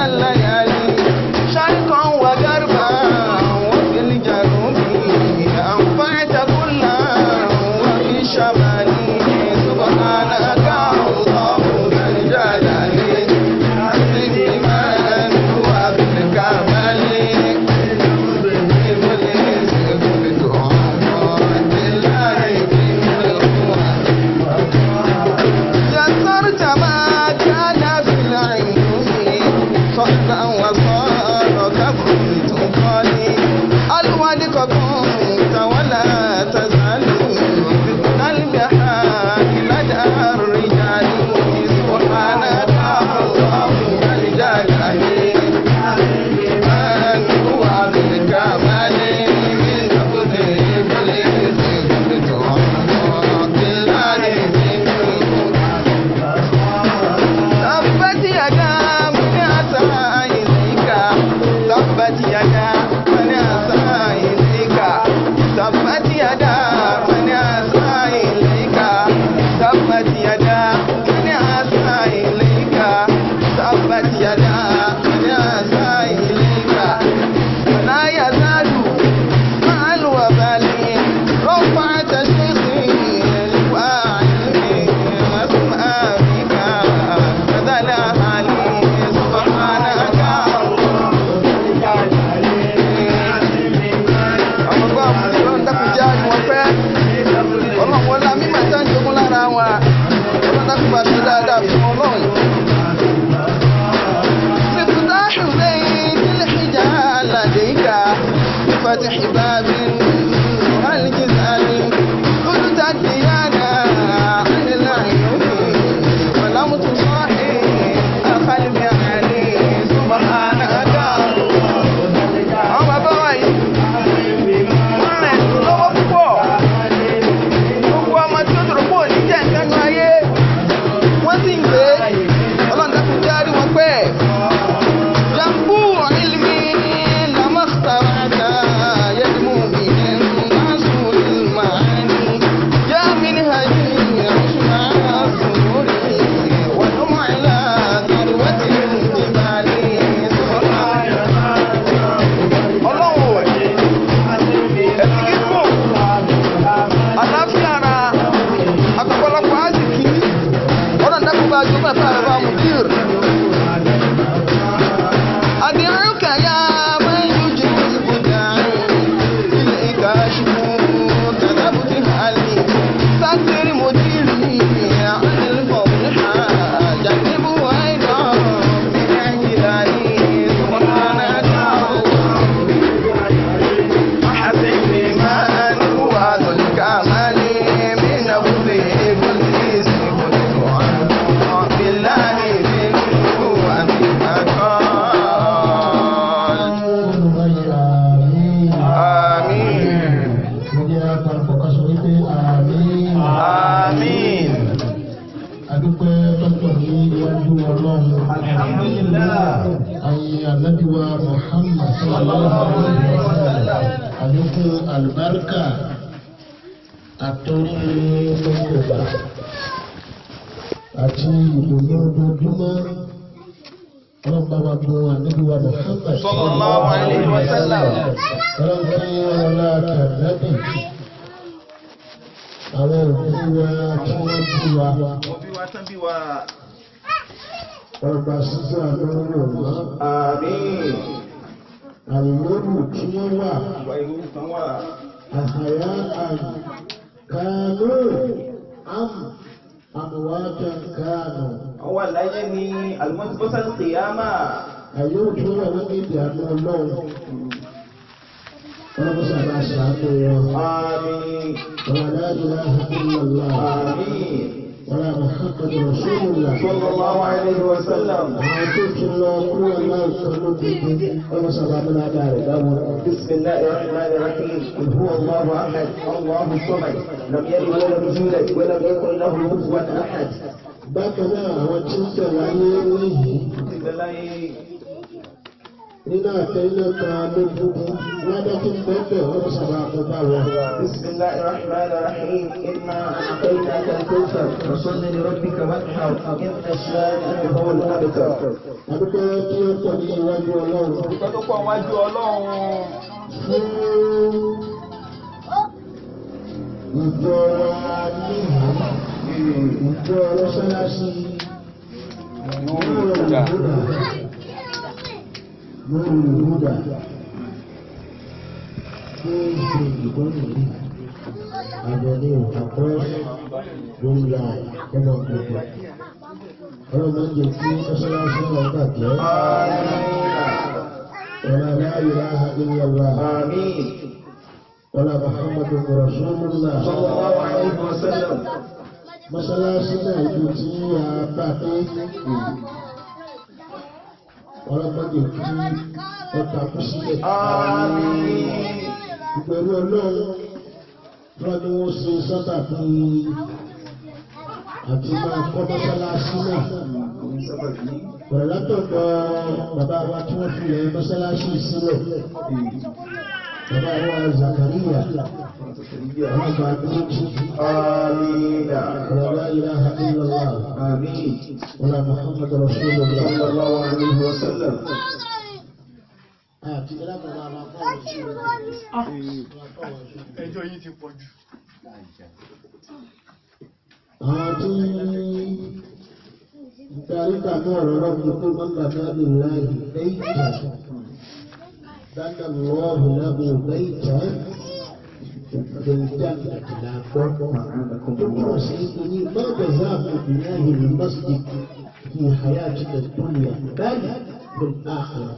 الليالي شرقا وغربا وفي الجنوب أنفعت كلا وفي الشمال سبحانك الله ذا الجلال الإيمان وبالكمال يسرت ما كان في العيون صحبا وصارك كنت قالي الوالك كنت ولا تزال بالقلب حال لدى الرجال سبحانك الله الجلال الإيمان وبالكمال من تقديم تبت يدا من أتى إليك تبت يدا من أتى إليك تبت يدا من أتى إليك تبت يدا من أتى إليك تبت يدا من أتى إليك ولا يزال مع الوبال رفعت شيخي لواعي مسمى بك فذل حالي سبحانك ọmọgbọ́n àmúlò ń dákun jẹ́ àjùmọ̀ pẹ́ ọlọ́run wọlá mímọ̀ tá ń jogún lára wa ọlọ́run dákun bá ṣe dáadáa fún ọlọ́run. مفتاح بيت الحجال لديك بفتح باب الجزال قلت الديانة عن العيون ولم تصاحي قلب علي سبحانك ọmọ bọ́wọ́ yìí wọ́n rẹ̀ lọ́wọ́ púpọ̀ gbogbo ọmọ tí ó dúró pọ̀ ní jẹ́ nǹkan nu ayé wọ́n sì ń gbé ọlọ́run dákun járí wọn pẹ́ jambu ilmi lama اخترعت يدمو به الناس للمعاني يا منهجي عش مع الصدور ودم على ذروة الجبال ọlọ́run ẹ̀sìn kíkùn àlàáfíà ara àpapọ̀lọpọ̀ àsìkí ọlọ́run dákun bá jọ bàbá rẹ̀ bá mùdír أدعوك يا من يجيب داعي إليك أشكو كذبت حالي ستر مديري عن الفضحى جنبه أيضا من اعتدالي سبحانك أحب الإيمان وذو الكمال من أبوه كل اسم بالله منه ومما قال Àmín. Adúpẹ́ tọ́tọ̀ ní iwájú Ọlọ́run. Alhamdulillah. Ayé Ànábì wa Muhammad sallallahu alaihi wa sallam. Àlékún àlùbáríkà àtọ́rí lọ́kọ̀ọ̀bà àti ìdùnnú ojoojúmọ́. Ọlọ́ba wa gbọ́ Ànábì wa Muhammad Sallallahu alaihi wa sallam. Ọlọ́run kí wọ́n láti ànábì. Àwọn òbí wa tí wọ́n bí wa. Òbí wa tán bí wa. Ọba sísá lọ́wọ́ wá. Àmín. Àlùmọ́rù tí wọ́n wà. Ìwà ìlú kan wà. Àhàyà kánú àmúwájà kánú. Wọ́n wà láyé ní Al-Muntazir Qiyamah. Àyè òtún wà ní ìdí àmì Ọlọ́run. Ọlọ́run sábà ṣàánú wọn. Àmín. ولا إله إلا الله. Àmín. ولا محمد رسول الله. Sallallahu alaihi wa sallam. أعطيك الله قوة الله سبحانه وما سبب لنا دار. بسم الله الرحمن الرحيم. قل هو الله أحد الله الصمد لم يلد ولم يولد ولم يكن له كفوا أحد. bákan náà àwọn tí ń tẹ̀lé ayé léyìí nínú àtẹ̀lẹ́ kan lójúkú lọ́dọ̀ tí ń bẹ́ẹ̀ wọ́n sábà kó bá wọn. Bismillahir Rahmanir Rahim. Inna a'tainaka al-kawthar fasalli li rabbika wanhar inna shani'aka huwal abtar. Adúgbò tí ó pọ̀ ní iwájú Ọlọ́run. Adúgbò tó pọ̀ níwájú Ọlọ́run. Fún ìjọ wa níhìn ìjọ ọlọ́sálásí Nurul Huda. Ní ìṣe ìgbọ́nù yìí, àjọ ní àkọ́ lórí ọmọ gbogbo. Ọlọ́run ń jẹ́ kí mọ́sálásí náà bàjẹ́. ولا لا إله إلا الله. آمين. ولا محمد رسول الله صلى الله عليه وسلم. mọ́sálásí náà ibi tí a bá dé ọlọ́mọdé kí ọta kú sílẹ̀. ìpẹ̀lú ọlọ́run lọ́wọ́ ni wọ́n ṣe sábà bí àti máa kọ́ mọ́sálásí náà. Bẹ̀rẹ̀ látọ̀dọ̀ bàbá wa tí wọ́n fi ẹ̀ mọ́sálásí sílẹ̀. Bàbá wa Zakariya. Ọlọ́gbà Adúlójú. Amina. La ilaha illallah. Amin. Wala Muhammad Rasulullah. Sallallahu alaihi wa sallam. Àti ìlànà àwọn afọ́wọ́ ẹjọ́ yìí ti pọ̀ jù. àwọn tí darí kàmú ọ̀rọ̀ lọ́wọ́ tó máa ń bàbá mi láì bẹ́ẹ̀jà dáná lọ́wọ́ lábẹ́ bẹ́ẹ̀jà bẹ́ẹ̀jà àtìlá gbọ́. tó túmọ̀ sí ní bábẹ̀ záàbù ìyáhìn ní mọ́sídì ní àyà àtìlẹ̀ tó lè báyìí bẹ́ẹ̀ àkàrà.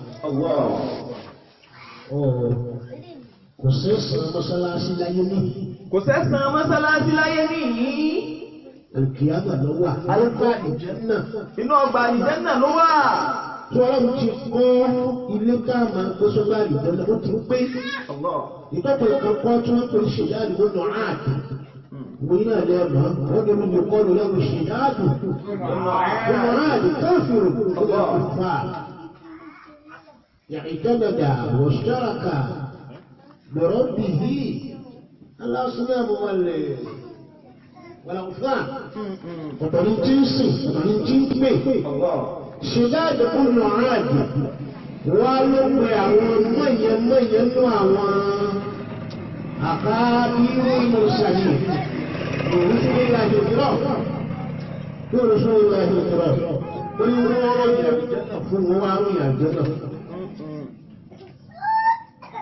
kò sẹ́sàn mọ́sálásí láyé ní. Kò sẹ́sàn mọ́sálásí láyé nìyí. Al-Qiyamah ló wà. Alùpùpù àlìjẹ́nà. Inú ọgbà àlìjẹ́nà ló wà. Tí Ọlọ́run ti kọ́ ilé káàmà gbósọ́gbà àlìjẹ́nà ó ti ń pé. Ìtọ́pọ̀ ìkan kọ́ tí wọ́n pè é ṣèyáàdì ló nà áàdì. Mo yín náà lẹ́ẹ̀mọ́. Wọ́n ní mo kọ́ ló lẹ́nu ṣèyáàdì. Mo nà áàdì káfíìrì ó lè fi fà. I'tamada wa ishtaraka bi rabbihi. Al-asnam والأوثان وطنين جنسي وطنين جنسي شداد كل عادي ولو يعون مين وعوان أقابير المرسلين ورسول الله الكرام ورسول الله الكرام ويقولون يا الجنة فوارو يا الجنة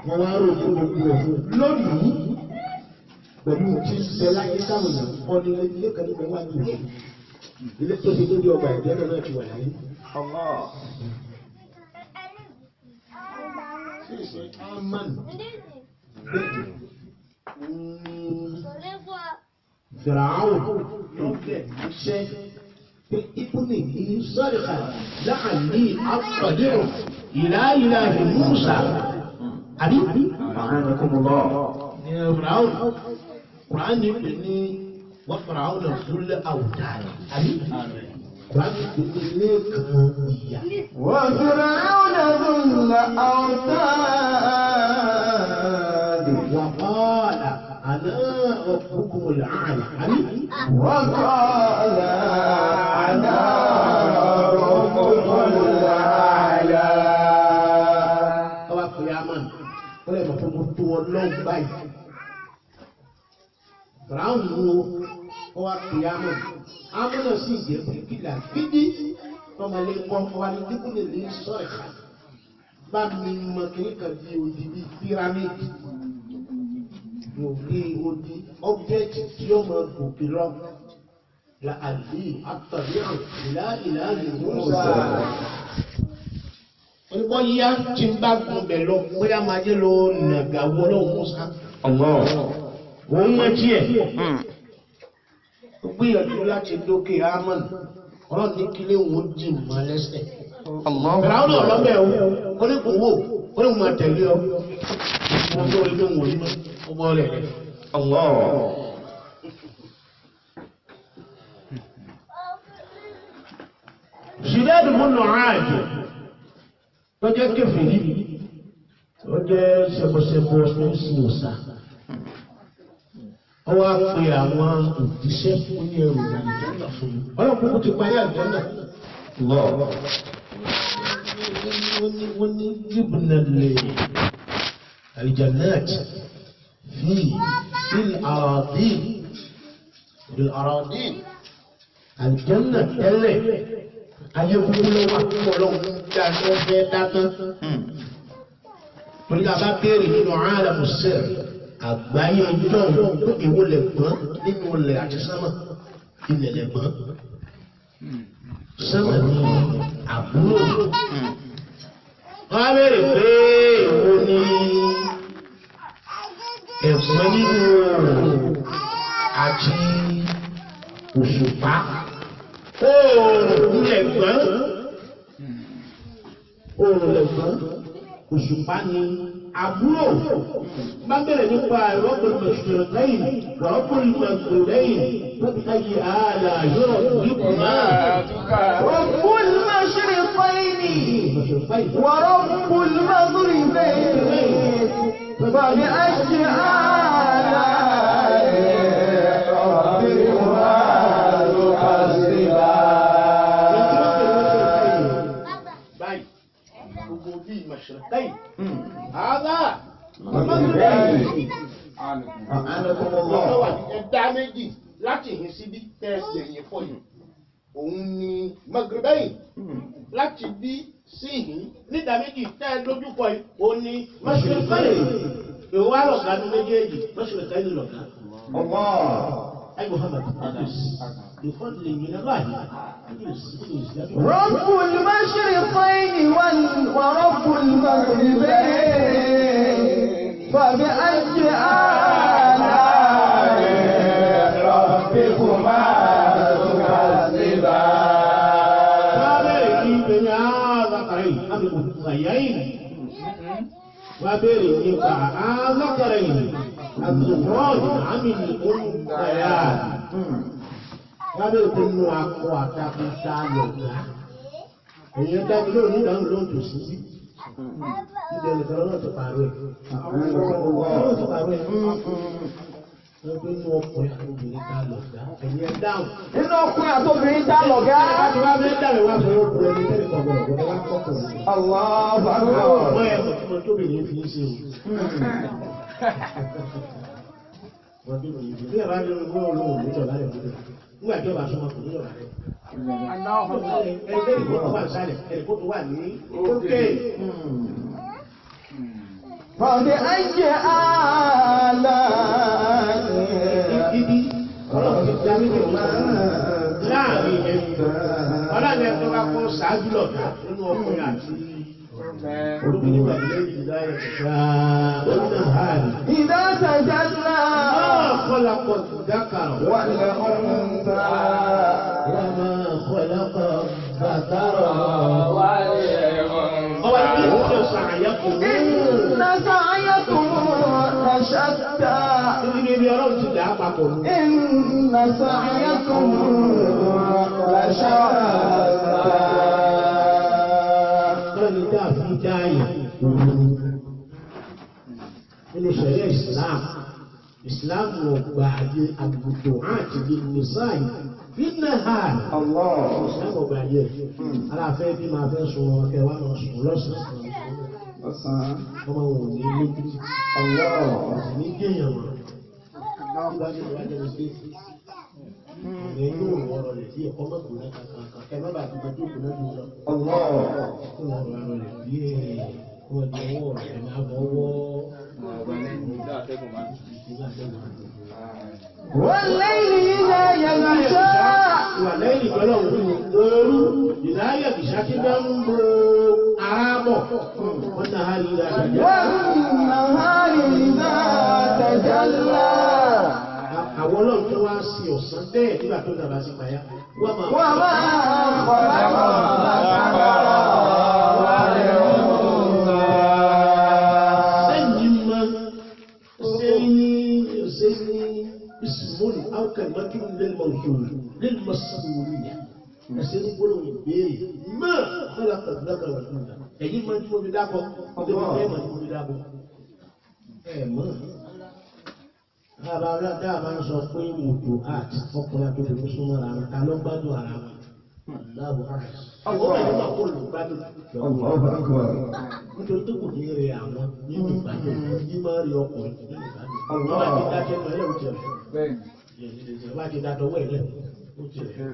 فوارو لوني pẹ̀lú tí ṣe láyé táwọn èèyàn kọ́ ní ilé kan níbẹ̀ wá ní ìlú ilé tó ṣe lórí ọgbà ìjẹ́nà náà ti wà láyé. Fìràáwò lọ́kẹ̀ iṣẹ́ pé ìpínlẹ̀ yìí sọ́ọ̀dẹ̀ká láàrin àpàdérò ìlà Musa. Àbí? Fìràáwò. Quran ni pè wa Fir'auna zul awtad. Àbí? Quran ni pè ní kan ìyà. Wa Fir'auna zul awtad. Wa qala ana rabbukumul a'la. Àbí? Wa qala ana rabbukumul a'la. Ọba Kìyámà, ó lè mọ̀ fún mo tó Ọlọ́run báyìí. Fìràáùn wo ọwọ́ Kìyámà amúnà sí ìjẹ́ fìkìlà fídí ọmọlẹ́ kọ́ ọwọ́ ní dípúlẹ̀ lè sọ̀rọ̀ ká bá mi mọ kìíní kan bí odi bí pírámìdì òbí odi ọ́bjẹ́tì tí ó mọ gòkè lọ la àlè àtàlẹ́ ìlà Musa. Olùkọ́ yíyá tí ń bá gun bẹ̀ lọ bóyá máa jẹ́ lọ nàgà wọlé Musa. Wọ́n mọ̀ díẹ̀. Ó gbìyànjú láti dókè Ámọ̀nì. Ọlọ́run ní kílé òun dì mọ́ lẹ́sẹ̀. Fìràáùn náà lọ́bẹ̀ o, ó ní kò wò, ó ní mo máa tẹ̀lé ọ. Mo tó ilé wọn ní ọgbọ́ rẹ̀ rẹ̀. Ṣìdẹ́ẹ̀dù mú nà áàjì. tọ́jẹ́ kèfèrí tọ́jẹ́ ṣẹbọṣẹbọ sí òòṣà wọ́n wá pe àwọn òjíṣẹ́ fún ní ẹrù àlùjànnà fún mi ọlọ́pàá kò ti parí àlùjànnà wọ́n ní jìbìnàlẹ̀ àlùjànnàtì في الأراضين الجنة tẹ́lẹ̀ ayé kúkú ló wà fún ọlọ́run tí a tó fẹ́ dáná. torí a bá béèrè nínú ààlàmù sẹ́ẹ̀ àgbáyé ọjọ́ pé èwo lè gbọ́n nínú ilẹ̀ àti sánmà ilẹ̀ lè gbọ́n. sánmà ní àbúrò. wọ́n á béèrè pé èwo ni ẹ̀fọn nínú àti òṣùpá oòrùn lẹ̀gbọ́n òṣùpá ni àbúrò bá bẹ̀rẹ̀ nípa ìrọ́pọ̀ mẹ̀sùlùmẹ́yìn rọ́pọ̀ mẹ̀sùlùmẹ́yìn lọ́pọ̀ ayé ààlà yóò nípò náà. رب المشرقين ورب المغربين فبأي آلاء ربكما تكذبان gbogbo bí mashriqayn hada maghribin ẹ̀dá méjì láti hìn sí bí tẹ́ẹ̀sì ẹ̀yìn fọ́ yìí òun ni maghribin láti bí sí hìn nídà méjì tẹ́ẹ̀ lójúkọ yìí òun ni mashriqayn ìwọ àlọ́gá ní méjèèjì mashriqayn lọ́gá أي محمد بفضل من الله رب المشرقين ورب المغربين فبأي آلاء ربكما تكذبان وبرئ ذكرين الزفران عمل الأنثيان وبرئ كل أقوى تقصى èyàn dábí lóòrùn ní ìdáhùn lóòrùn tó sí ìdẹ̀ nìkan lọ́nà tó pàrọ̀ ẹ̀ lọ́nà tó pàrọ̀ ẹ̀ lọ́gbẹ́ inú ọkùnrin àtòbìnrin tá lọ̀gá ẹ̀yìn dáhùn nínú ọkùnrin àtòbìnrin tá lọ̀gá láti wá bẹ́ẹ̀ dáhùn wá fẹ́ ọkùnrin ẹni tẹ́lẹ̀ kọ̀ọ̀kọ̀ wá kọ́kùnrin ọmọ ẹ̀ ọ̀tún tóbìnrin fi ń ṣe o bí ẹ bá ní ọgbọ́n olóhùn níjọ láyọ̀ nígbà nígbà tí ó bá súnmọ́ kò níjọ láyọ̀ ẹgbẹ́ ìgbó tó wà sálẹ̀ ẹ̀kọ́ tó wà ní òkè. فبأي آلاء ibi ọlọ́run ti dá méjì láàrin ẹni ọlọ́run ẹni tó bá kọ́ ṣáájú lọ́gá nínú ọkùnrin àti olùbìnrin wà lẹ́yìn ìdáyẹ̀ إذا سجدنا خلق الذكر والأنثى وما خلق الذكر سعيكم لشتى إن سعيكم لشتى nínú ṣẹ̀ríà Islam ló gba ayé àgbùdó àti bí nìsáì bí náà Islam ló gba ayé aláfẹ́ bí máa fẹ́ sọ ẹwà náà sùn lọ́sàn-án ọmọ wọn ní lójú ọ̀sìn ní géèyàn mọ̀ nígbà tí wọ́n jẹ́ sí ìyẹn yóò wọ̀rọ̀ rẹ̀ sí ẹ̀kọ́ mọ́kùnrin kankan ẹ má bàa fi gbẹdú òkú náà lọ kó wọ́n rọ̀ rẹ̀ bí wọ́n di ọwọ́ rẹ̀ máa bọ́wọ́. والليل إذا يغشى والليل òru ìdáyẹ̀ ìṣàkídá ń bo arábọ̀ wọ́n náà rí dáadáa. والنهار إذا تجلى àwọn ọlọ́run tó wá sí ọ̀sán bẹ́ẹ̀ nígbà tó dàbà sí payá. وما خلق الذكر اسم أو كلمة للموصول للمسؤولية ẹ̀sìn ní gbólóhùn ìbéèrè mọ́ ọ̀la kàdúrà wà fún mi ẹ̀yin máa ń tí mo fi dákọ̀ ọdún mi ẹ̀ máa ń tí mo fi dákọ̀ ẹ̀ mọ́ dábàá ń sọ pé wòtò art ọkùnrin àti obìnrin súnmọ́ ara wọn ta ló gbádùn ara wọn láàbò àwọn ẹ̀yìn máa kó olùgbádùn nítorí tó kù ní rẹ àwọn nínú ìgbádùn ní máa rí ọkùnrin nínú ìgbádùn wọ́n bá ti dájọ́ ẹ̀mọ́ ẹlẹ́wọ̀n jẹ̀rẹ̀ wọ́n bá ti dájọ́ ọwọ́ ẹ̀lẹ́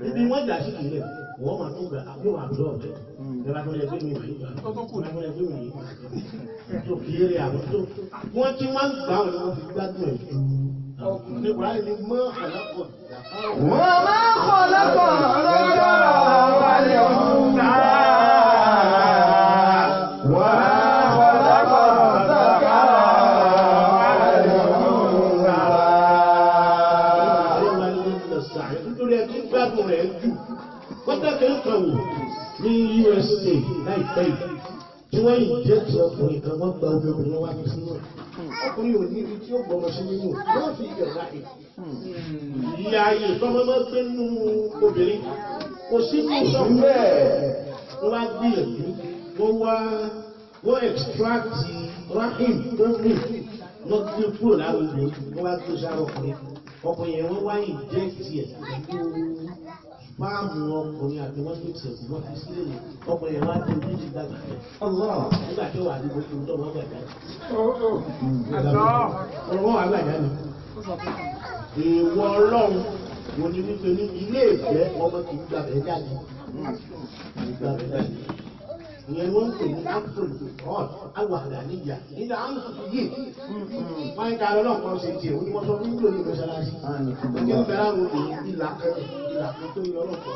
ibi wọ́n jà sí ìlẹ̀ wọ́n máa tún gbà àbúrò àbúrò ọ̀bẹ ìjọba tó lè gbé mi wà nígbà tó kì í rí àwọn tó wọ́n tí wọ́n gbà wọn ni wọ́n fi gbádùn ẹ̀ ju nípa ẹni mọ́ àlápọ̀ wọ́n máa ń kọ́ lọ́pọ̀ lọ́jọ́ wálé ọ̀hún náà wọ́n á kọ́ lọ́pọ̀ lọ́jọ́ wálé ọ̀hún náà. nítorí ẹni gbádùn rẹ̀ jù pàtàkì kan wò ní USA láìpẹ́ yìí tí wọ́n yìí jẹ́ ti ọkùnrin kan wọ́n gba obìnrin wá ní sínú ẹ̀ ọkùnrin ò ní ibi tí ó gbọmọ sí nínú yóò fi ìyọ̀ láàyè ìyá ayé tọ́mọ máa gbé nínú obìnrin kò sí ní ìsọ̀kùn wọ́n wá gbìyànjú wọ́n extract rahim tó ní wọ́n gbé kúrò lára obìnrin wọ́n wá gbé sára ọkùnrin yẹn wọ́n wá inject ẹ̀ pẹ̀lú fáàmù ọkùnrin àti wọ́n tó tẹ̀ wọ́n fi sílẹ̀ ní ọkùnrin yẹn wá tó ní ti dàgbà jẹ́ nígbà tí ó wà ní gbogbo tó wọ́n gbàgbà wọ́n wà gbàgbà ni èèwọ̀ ọlọ́run wọ́n ní wípé ní ilé ìfẹ́ ọmọ kì í gbàgbẹ́ jáde ìyẹn wọ́n ń pè ní absolute god awàdà níyà nígbà àwọn yìí wọ́n ń ta ọlọ́pàá ṣe tiẹ̀ wọ́n ní wọ́n sọ fún ìlú mọ́ṣáláṣí ọjọ́ ìbẹ̀rẹ̀ àwọn obìnrin ìlà kan tó yọ ọlọ́pàá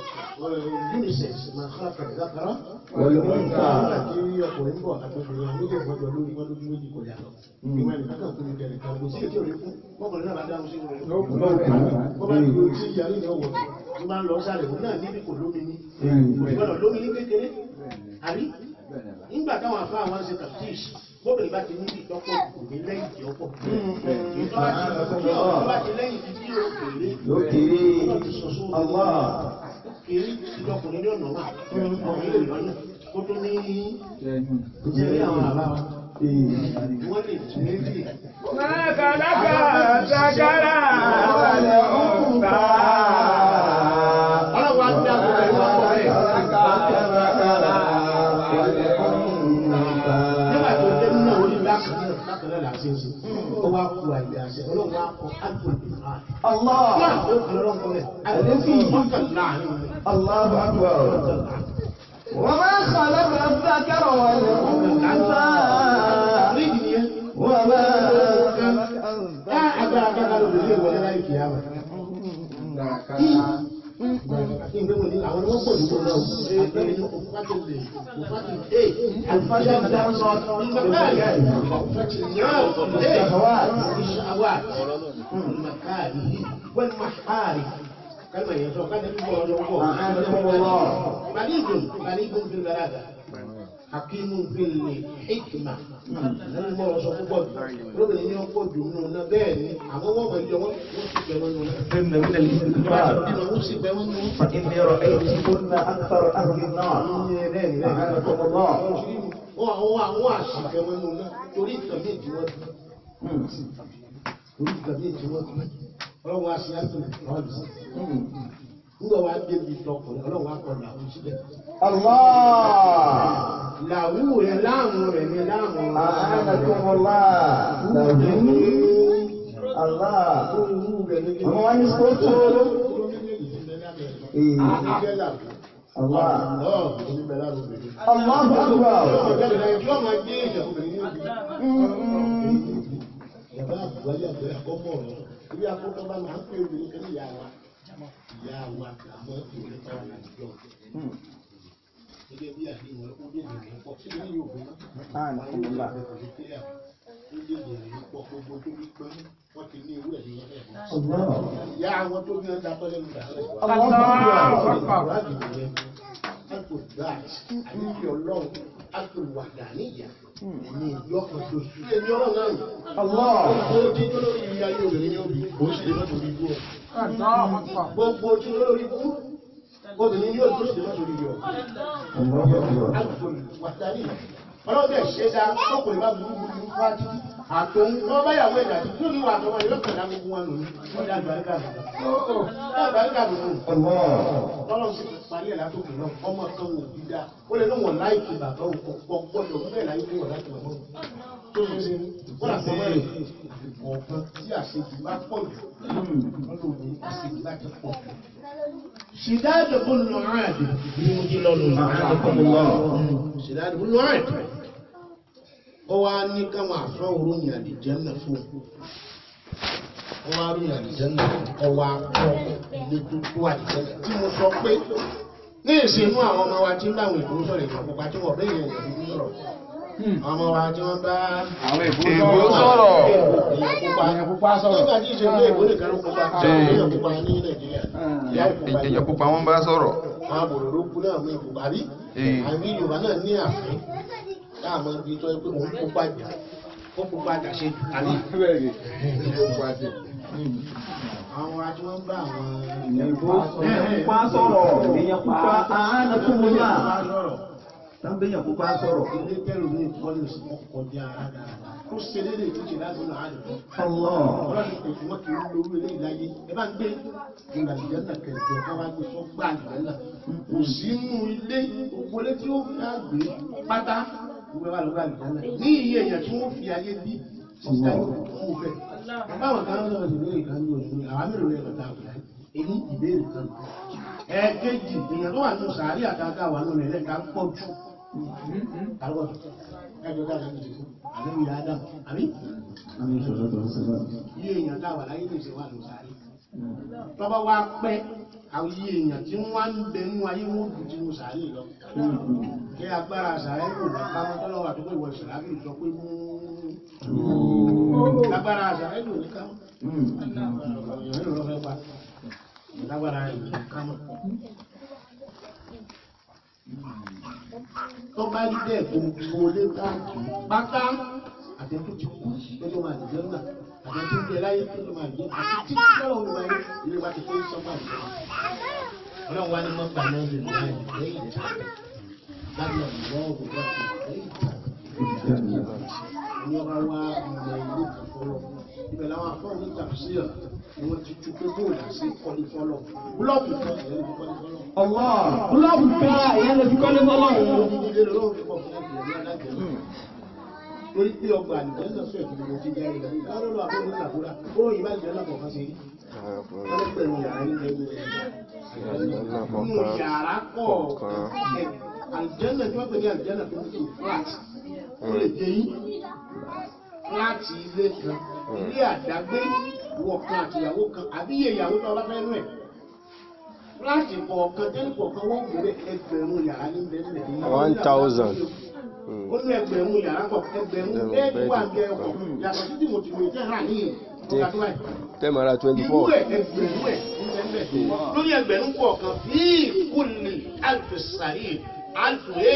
unisex máa kọ́ àkàrà nígbà tí ọkùnrin bọ̀ àtọ́kùnrin àwọn méjì ìfọ́jọ́ lórí wọn lójú méjì kò yàtọ̀ ìwọ̀n ẹ̀nì kankan kò ní jẹ́ nìkan kò sí ètò òní fún ọkùnrin náà bá dáhùn sí wọn wọ́n bá ní ojú ìyá ní ìyọ̀wọ̀ tó máa ń lọ sálẹ̀ wọn náà níbi kò lómi ní ìgbọ́dọ̀ lómi ní kékeré àrí nígbà táwọn afá àwọn ṣe tàbíṣ bóbìnrin bá ti níbi ìtọ́pọ̀ kò ní lẹ́yìn tí ó pọ̀ ìtọ́ bá ti lẹ́yìn tí ó kéré kéré ìjọkùnrin ní ọ̀nà wà ọkùnrin lè lọ́nà kó tó ní ìjẹ́rí àwọn àbá wọ́n lè tún méjì. Lákàlákà ṣàkárà wálé ọ̀hún náà. Ọlọ́wọ́ á dá gbogbo ẹ̀rọ ọkọ̀ rẹ̀. Nígbà tó dé nínú orí lákàlẹ́ là ṣe ń ṣe, ó wá kú àyè àṣẹ, ọlọ́run wá kọ ágbò ìfà. Fún àpò ọlọ́run rẹ̀, àdéhùn ìmọ̀kàn láàrin rẹ̀. Allahu Akbar. Wa ma khalaqa adh-dhakara wal-untha. Wa ma agbára lórí ìwọlé láì kìí àmà. Ìgbé wọn ni àwọn ọmọ pọ̀ nígbò náà, àgbẹ̀rẹ̀ ní òfúfátìlẹ̀, alfájá dáńsọ, ìgbàkáàrí, ìṣàwárí, wọ́n máa كلمة يسوع كان يقول الله بليغ في البلاغة حكيم في الحكمة أنا ما رأسه قبض ربنا يقول جملة بين عمو وجمع إن من الاستغفار فإني رأيتكن أكثر أهل النار أعانكم الله. àwọn àṣìkẹ́ wọn nù náà torí ìkànnì ìjìwọ́n ọlọ́run aṣe àtúntò ọ̀dù sí. Nígbà wá débi tọkùnrin ọlọ́run akọ làwọn síbẹ̀. Làwù rẹ̀ láàmù rẹ̀ ní láàmù rẹ̀. Àánàkùnmọ́lá làwù àwọn wá ní sọ́tò. Yàrá àbúgbáyé àbúrẹ́ àkọ́mọ́ ọ̀rọ̀. Ilé akọ́kọ́ bá máa ń pè wí ní ìyá wa. Ìyá wa àmọ́ ìwé táwọn àjọ. Gẹ́gẹ́ bí àdéhùn ó dé ìrìn pọ̀ sí ní Yorùbá. Àánàkùnmọ́lá. Ó dé ìrìn pọ̀ gbogbo tó bí pẹ́ wọ́n ti ní ewé ẹ̀dín wọn ẹ̀kọ́. Ìyá wọn tó bí wọn dá tọ́lẹ̀ nígbà rẹ̀. Àníkì ọlọ́run àtòwàdà níyà ní ìyọ́kan tó sí ẹni ọlọ́run náà yìí. Gbogbo tí tó lórí ìyá yóò rí ní òbí, ó sì lè mọ́tò orí bú ọ. Gbogbo tí ó lórí bú, obìnrin yóò tó ṣe lọ́sọ̀rọ̀ yọ. ọlọ́dẹ ṣe dá ọkùnrin bá burú fún àti àtòun wọn bá yàwó ẹ̀dá tí yóò ní wà tọmọ yóò kàn láwọn gbogbo wọn lòní wọn dá àgbàríkà lòní. tọ́lọ̀ sí parí ẹ̀ látòkè náà ọmọ kan wò bí dá ó lè lóun láìkì bàbá òun pọ̀ gbọ́dọ̀ wọ́n bẹ̀rẹ̀ láyé wọ̀ láti wọ̀ tó ṣe ṣe wọ́n àti ọmọ rẹ̀ ọ̀kan tí àṣejù bá pọ̀ jù wọ́n lò ní àṣejù bá ti pọ̀ jù. شداد بن عاد يوجل شداد بن عاد هو أني كما أفعل يعني الجنة فوق هو أروني الجنة هو لتوقع الجنة تيمو سوكي ní ìsinú àwọn ọmọ wa tí ń bá àwọn ìbò sọ̀rọ̀ ìgbà pupa tí wọ́n bẹ́ẹ̀ yẹn ìbò sọ̀rọ̀ àwọn ọmọ wa tí wọ́n bá àwọn ìbò sọ̀rọ̀ èèyàn pupa sọ̀rọ̀ nígbà tí ìṣe pé ìbò nìkan ló pupa èèyàn pupa ní Nàìjíríà èèyàn pupa wọn bá sọ̀rọ̀ àwọn àbòrò kú náà mú ìpupa rí àbí Yorùbá náà ní àfẹ́ láàmú ibi tó yẹ pé òun pupa jà ó pupa jà ṣe àní àwọn àti wọ́n bá àwọn ìbò pupa sọ̀rọ̀ èèyàn pupa àánà tó mú yá tàbí èèyàn pupa sọ̀rọ̀ ilé kẹrù ní ìkọlù sí ọkọ̀ di ara dáadáa ó ṣe lédè ìdíje láti ọ̀nà àdìgbò ọlọ́dún kò tí wọ́n kì í lórí ilé ìláyé ẹ bá ń gbé ìgbà ìjẹ́nà kẹ̀kẹ́ ọ̀ká wá gbé tó gbà ìjẹ́nà kò sínú ilé òpólé tí ó fi àgbé pátá gbogbo ẹwà lọ́gbà ìjẹ́nà ní iye èèyàn tí wọ́n fi ayé bí sísá yóò fún bẹ́ẹ̀ báwọn kan náà ti lórí ìkànnì òṣù àwọn mélòó rẹ̀ lọ́ta àgbà èyí ìbéèrè kan ẹ̀ẹ́kejì èèyàn tó wà nínú sàárì àtàkà wà nínú ẹ̀lẹ́ka pọ̀ jù ẹjọ́ dáa lẹ́nu ìṣẹ́kú àlẹ́wì Ádámù àbí? iye èèyàn dáwà láyé lè ṣe wà ló sáré tọ́bá wá pẹ́ àwọn iye èèyàn tí wọ́n ń bẹ nínú ayé wọ́n dùn tí mo sáré lọ kí agbára sáré kò ní káwọn tọ́lọ́wà tó pé ìwọ̀ ìṣẹ̀lábì sọ pé mú lágbára sáré kò ní káwọn ìyẹn ló fẹ́ pa lágbára ìlú káwọn tó bá rí bẹ́ẹ̀ gbogbo lé káàkiri pátá àtẹ̀tù ti kú lọ́jọ́ máa jẹ́ náà àtẹ̀tù ń bẹ láyé lọ́jọ́ máa jẹ́ àti títí lọ́wọ́ ní wáyé ilé wa ti tó sọ́gbà ìjọba ọlọ́run wá ní mọ́gbà náà lè ní láyé lẹ́yìn ìjà láti ọ̀dọ́ òkúta lẹ́yìn ìjà ní ọba wá ilẹ̀ ilé kan fọlọ́ ibẹ̀ làwọn afọ́ ní tàbísíyà ni wọ́n ti tú pé bóòlù àti kọ́lé fọlọ́ búlọ́ọ̀kù kan ìyẹn ló kọ́lé fọlọ́. búlọ́ọ̀kù kan ìyẹn ló fi kọ́lé fọlọ́. torí pé ọgbà àdìjẹ́ náà fẹ́ kí gbogbo ti jẹ́ ìlú lọ́dọ̀ àbúrò ní àbúrà ó ròyìn bá ìjẹ́ náà kọ̀ọ̀kan sí wọ́n pẹ̀lú yàrá ní ẹgbẹ́ nínú yàrá kọ̀ọ̀kan àdìjẹ́ náà tí wọ́n pè ní àdìjẹ́ náà tó ń fi flat ó lè jẹ́ yín láti ilé kan ilé àdágbé wọ̀kan àtìyàwó kan àbí iye ìyàwó tó ọlá fẹ́ nú ẹ̀ láti kọ̀ọ̀kan tẹ́lẹ̀ kọ̀ọ̀kan wọ́n gbèrè ẹgbẹ̀rún yàrá ní bẹ́ẹ̀ 1000 ó ní ẹgbẹ̀rún yàrá kọ̀ ẹgbẹ̀rún bẹ́ẹ̀ni wà ń bẹ ọkọ̀ yàtọ̀ sí tìmọ̀ tìmọ̀ ìfẹ́ rà ní tẹ́mọ̀ra 24 ìlú ẹ̀ ẹgbẹ̀rún ẹ̀ lórí ẹgbẹ̀rún kọ̀ọ̀kan bí kúlì alfisari alfuye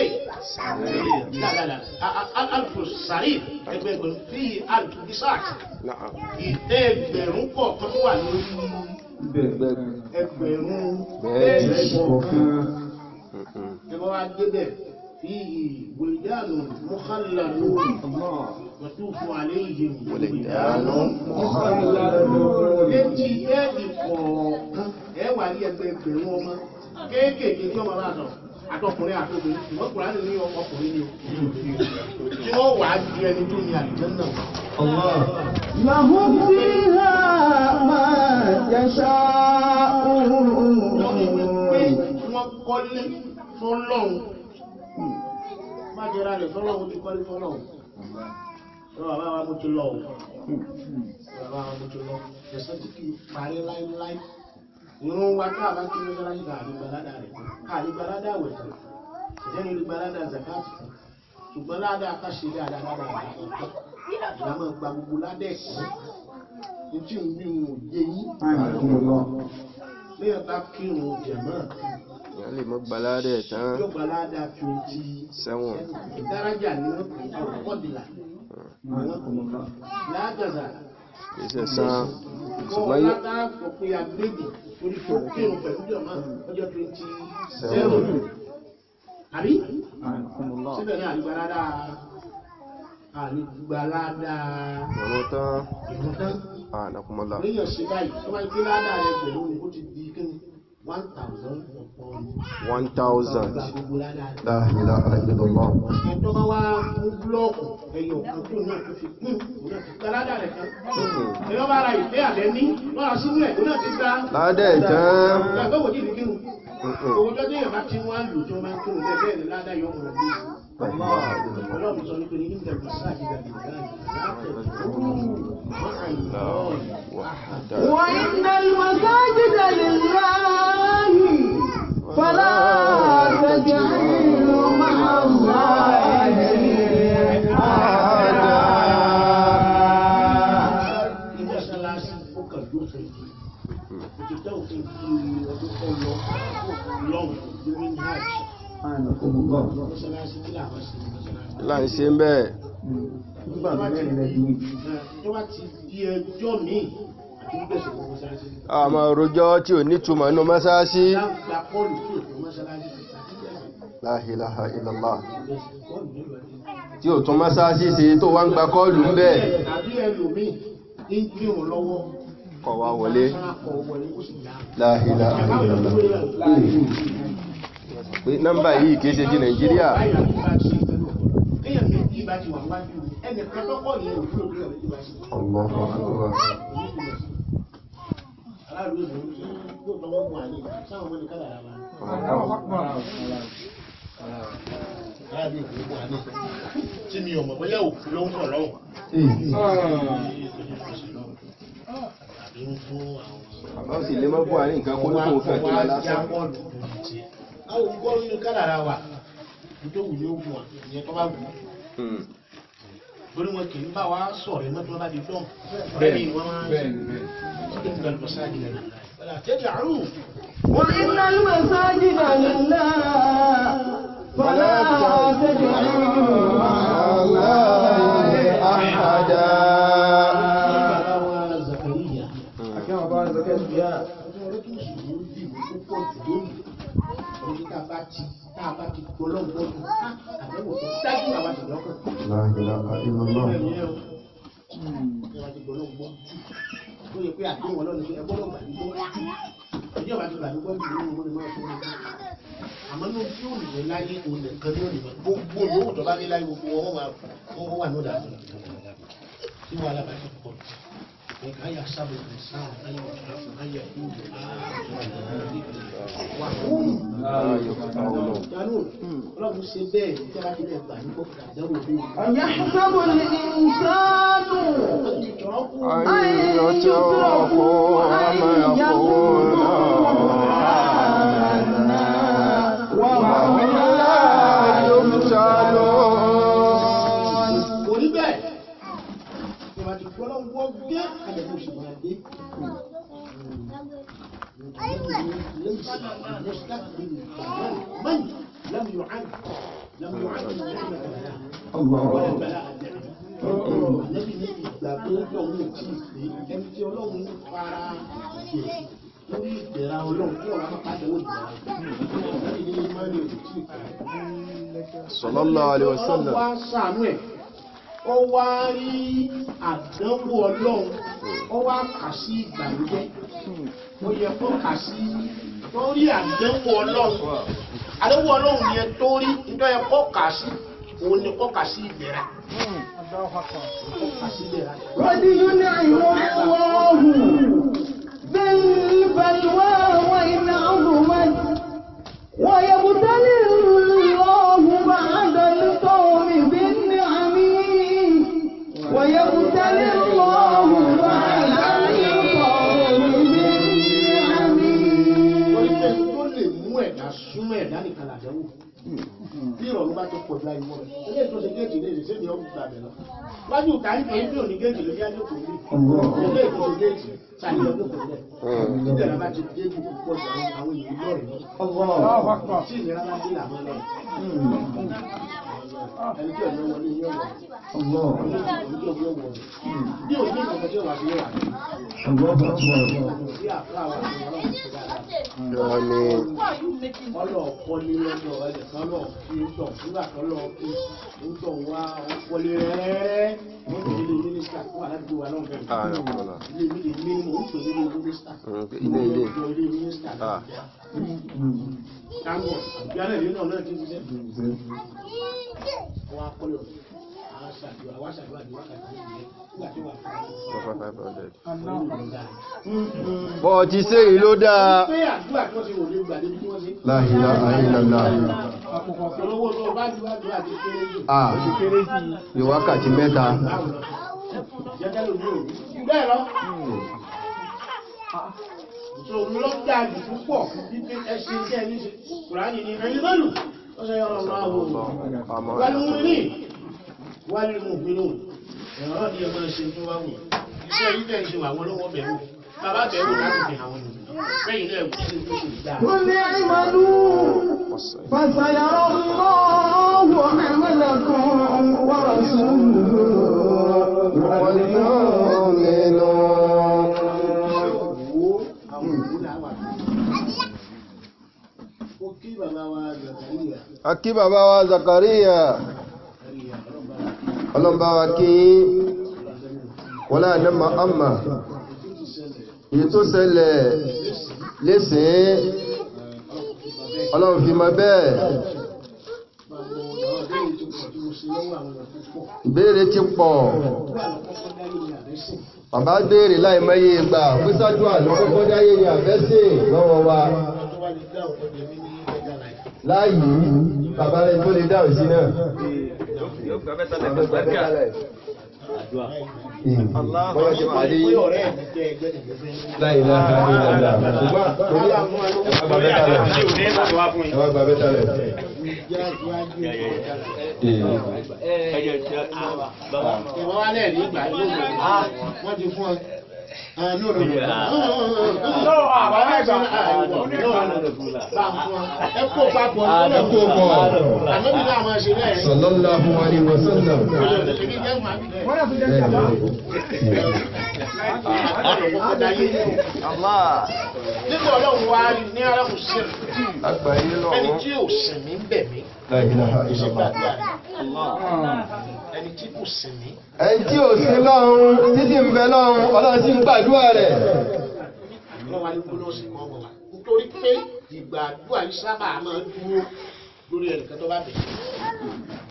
alfusari ẹgbẹ̀rún bí alfisat ẹgbẹ̀rún kọ̀ọ̀kan tó wà lórí ẹgbẹ̀rún bẹ́ẹ̀ni kọ̀ọ̀kan ẹgbẹ̀rún wa débẹ̀ فيه ولدان مخلدون يطوف عليهم ولدان مخلدون létí ẹ̀ẹ́dì kọ̀ọ̀kan ẹ wà ní ẹgbẹ̀rún ọmọ kéékèèké tí ọmọ bá sọ àtọkùnrin àtọkùnrin ṣùgbọ́n kùránì ní ọkùnrin ni tí wọ́n wà á ju ẹni tó ní àlùjánnà náà. lahum fiha ma yasha'un. wọ́n kọ́lé fọ́lọ́hun má jẹ́ra rẹ̀ fọ́lọ́hun ti kọ́lé fọ́lọ́hun bàbá wa mo ti lọ bàbá wa mo ti lọ ẹ̀sán tí kì í parí láíláí ìrún wa ká bá kí ní sọ́lá yìí káàdì gbalada rẹ̀ káàdì gbalada wẹ̀ fún ìjẹ́ni ní gbalada zakat ṣùgbọ́n ládàá ká ṣe dáadáa ọ̀tọ̀ ìyàmọ̀ gba gbogbo ládà ẹ̀sán ní tí ń bí wọn ò yé yín lẹ́yìn bá kírun jẹ̀mọ́ ìyá lè mọ́ gbaládẹ̀ tán yóò gbalada 27 ìdárájà ní wọ́n pè é ọ̀pọ̀dìlà lágàzà iṣẹ́ san kọ́ ṣùgbọ́n yẹ látà sọ pé agbègbè orí tó kírun pẹ̀lú jọ̀mọ́ ọjọ́ 27 àbí síbẹ̀ ní àlùgbàládà ọ̀rọ̀ tán ìrún tán ànàkùnmọ́lá oríyàn ṣe báyìí tó máa ń gbé ládà rẹ̀ pẹ̀lú ní ó ti di kí ni 1,000 gbogbo ládà rẹ̀. la ilaha illallah ẹ̀tọ́ bá wá mú búlọ́ọ̀kù ẹ̀yọ̀ òkú náà tó fi kún ládà rẹ̀ kan ẹ̀yọ́ bá ra ìfẹ́ àbẹ́ ní lọ́ra sínú ẹ̀ tó náà ti gbá ládẹ̀ tán ẹgbẹ́ òjì ní kírun owó jọ́jọ́ yẹn bá ti wá lò tí wọ́n máa ń kírun bẹ́ẹ̀ bẹ́ẹ̀ ni ládà yọ̀ ọ̀rọ̀ bí ọlọ́run sọ nítorí ní ìjẹ̀bù sáàjì dàbí وإن المساجد لله فلا تجعلوا مع الله أحدا. ìmọ̀ṣáláṣí ó kàn ló fẹ́ yìí òtítọ́ òfin fi ọdún tó lọ lọ́wọ́ lórí hajj mọ̀ṣáláṣí kí làwọn ṣe mọ̀ṣáláṣí. láì ṣe ń bẹ́ẹ̀ tó bá ti di ẹjọ́ míì àti gbèsè fún mọ̀ṣáláṣí. àmọ́ rojọ́ tí ò ní túmọ̀ nínú mọ́sáàsì láǹgbà kọ́ọ̀lù tí ò tó mọ̀ṣáláṣí àti gbèsè la ilaha illallah kọ́ọ̀lù nílò ẹni. tí ò tún mọ́sáàsì ṣe tó wá ń gba kọ́ọ̀lù ń bẹ́ẹ̀ àbí ẹlòmíì ń kírun lọ́wọ́ kọ̀ wá wọlé kọ̀ wọlé ó sì dá. la ilaha illallah pé nọ́mbà yìí kìí ṣe ti Nàìjíríà kéèyàn méjì bá ti wà wájú ẹnìkan tọ́kọ̀ yẹn ò fúlò kéèyàn méjì bá ṣe. Allahu akbar aláàlú ìlú yóò tọwọ́ gun àlè sáwọn ọmọ ní kádàrá wa. aláàlú ìlú gun àlè tí mi ò mọ̀ bóyá òkú ló ń kọ̀ lọ́wọ́. àbí ń fún àwọn. ó sì lè mọ́ fún àárín nǹkan kó lókun fẹ́ kí wọ́n lásán àwọn òkú ọ̀run ní kádàrá wa nítorí wù ní ó gun ìyẹn tó bá wù lórí wọn kì í bá wa sọ̀rọ̀ iná tó bá di dán ọ̀rẹ́ mi wọ́n máa ń ṣe ń sáájì rẹ̀ tẹ́jì àrùn. وإن المساجد لله فلا تجعلوا مع الله أحدا. Zakariya Akẹ́wọ̀n bá Zakariya. ọjọ́ tó sùúrù dìbò tó pọ̀ jù lónìí orí tá a bá ti gbọ́lọ́gbọ́ tó àbẹ̀wò tó dájú àwọn àti lọ́kàn. la ilaha illallah ó yẹ pé àdéhùn ọlọ́run ṣe ẹgbọ́n ọgbà nígbó ọjọ́ ìbá ti gbà nígbó ìlú ìlú ìlú máa fún mi àmọ́ ní ojú òní láyé òun nìkan ní òní gbogbo olówó tó bá ní láyé gbogbo wọn wà ní ọ̀dà àbúrò tí wọn alábàáṣe pọ̀ ẹ̀ka yà sábẹ̀ ní sáà ayé ọ̀tún ayé ìlú wà fún ìdánù ọlọ́run ṣe bẹ́ẹ̀ tí a bá ti lè gbà nígbó àdáwò bí أيحسب الإنسان أن يترك أم يقول آمنا وهم لا يفتنون orí bẹ́ẹ̀ ìwà ti gbọ́dọ̀ wọ́ gbé àdẹ̀kùn sì máa dé. من لم يعد نعمة الله ولا بلاء النبي ní ìgbàgbé ọlọ́run ò tí ì pé ẹni tí ọlọ́run ń fara jẹ lórí ìdẹ̀ra ọlọ́run tí ọ̀rọ̀ àpapọ̀ ìdẹ̀ra ẹni ní ìmọ̀lẹ̀ ò tí ì pé. sallallahu alaihi wasallam wá ṣàánú ẹ̀ ó wá rí àdánwò ọlọ́run ó wá kà sí ìgbàlódé ó yẹ kó kà sí tó rí àdánwò ọlọ́run àdánwò ọlọ́run yẹn tó rí nítorí yẹ kó kà sí òun ni kó kà sí ìbẹ̀rẹ̀. قد ينعم الله بالبلوى وإن عظمت ويبتلي الله بعد القوم بالنعم ويبتلي الله بعد القوم بالنعم. Oríṣẹ́ tó lè mú ẹ̀dá súnmọ́ ẹ̀dá nìkan làdánwò. Bí ìrọ̀rùn bá tó pọ̀ ju àìmọ́ rẹ̀. Ilé ètò ṣe géèjì lè ṣe ní ọ̀gbìn gbàgbẹ́ lọ. Wájú ìta ń pè é bí òní géèjì lórí ajé kò rí. Ilé ètò ṣe géèjì ṣàlẹ̀ ọdún kò lẹ̀. Ìjọba bá ti géèjì púpọ̀ ju àwọn èèyàn lọ́rẹ̀ lọ. Tí ìlera bá dé làwọn lọ́rẹ̀. ẹni tí ọ̀nà wọlé yóò wọ̀ ẹni tí ọ̀gbẹ́ wọ̀ bí òní ìkọ̀kọ̀ tí ó wà sí yóò wà ní. Bí àpá àwọn ọlọ́run ti dáadáa. Ọlọ́ọ̀kọ́lé lọ́dọ̀ ẹ̀jẹ̀ kan lọ́ọ̀ fi ń tọ̀ nígbà kan lọ́ọ̀ fi ń tọ̀ wá ọkọ́lé rẹ̀ wọ́n fi ilé mínísítà fún aládùúgbò wa lọ́wọ́ bẹ̀rẹ̀. Ilé mínímọ̀ ń pè ní ilé mínísítà. Ilé mínísítà náà. Táwọn ìyálẹ̀ ìlú náà ti ṣiṣẹ́. Wọ́n á kọ́lé ọ̀dọ̀. Àwọn aṣàdúrà ní wákàtí nígbà tí wà fún bọ́ ti ṣe yìí ló dáa. pé àdúrà tí wọ́n ti wò ní ìgbà débi tí wọ́n ṣe. La ilaha illallah. Olówó tó bá ju àdúrà ti kéré jù. Ní wákàtí mẹ́ta. Jẹ́jẹ́ ló ní òní. Bẹ́ẹ̀ lọ. Sòrò ló dá jù púpọ̀ wípé ẹṣin iṣẹ́ ní ṣe. Kùránì ní ẹni lọ́lù. Ó ṣe yọrọ máa wò. Wálé mú ní. Wálé mú bínú. Ẹ̀rọ ni ẹ máa ṣe tó wá wù. Iṣẹ́ yìí tẹ̀ ń ṣe àwọn olówó bẹ̀rù. Bàbá bẹ̀rù láti fi àwọn ènìyàn. Bẹ́yìn náà wù sí tó kù dáa. قل اعملوا فسيرى الله عملكم ورسوله Akí bàbá wa Zakariya. Ọlọ́mbà wa kí wọ́n láàrín àmà. Èyí tó ṣẹlẹ̀ lẹ́sìn Ọlọ́run fi mọ bẹ́ẹ̀. Ìbéèrè ti pọ̀. Bàbá béèrè láì mẹ́yẹ ìgbà písájú àlọ́ kọ́kọ́ dáyé ní àfẹ́sẹ̀ lọ́wọ́ wa. Láàyè bàbá rẹ̀ tó lè dáhùn sí náà. Bọ́lá ti pàdé yìí. Láì láàá ní ìlànà. Ṣùgbọ́n torí ẹwà gbàbẹ́ta rẹ̀. Ìwọ́n wá lẹ́ẹ̀rí ìgbà ìlú wọ́n ti fún ọ. Sallallahu alaihi wasallam. Nígbà ọlọ́run wá rí ní arákùn sí ẹni tí ò sẹ̀mí ń bẹ̀ mí. Ẹni tí kò sẹ̀mí. Ẹni tí ò sí lọ́run títí ń bẹ lọ́run Ọlọ́run sì ń gbàdúrà rẹ̀. Ọlọ́run wá ní kúrò sí kan wọ̀ wá. Nítorí pé ìgbàdúrà yìí sábà máa ń dúró lórí ẹnìkan tó bá bẹ̀.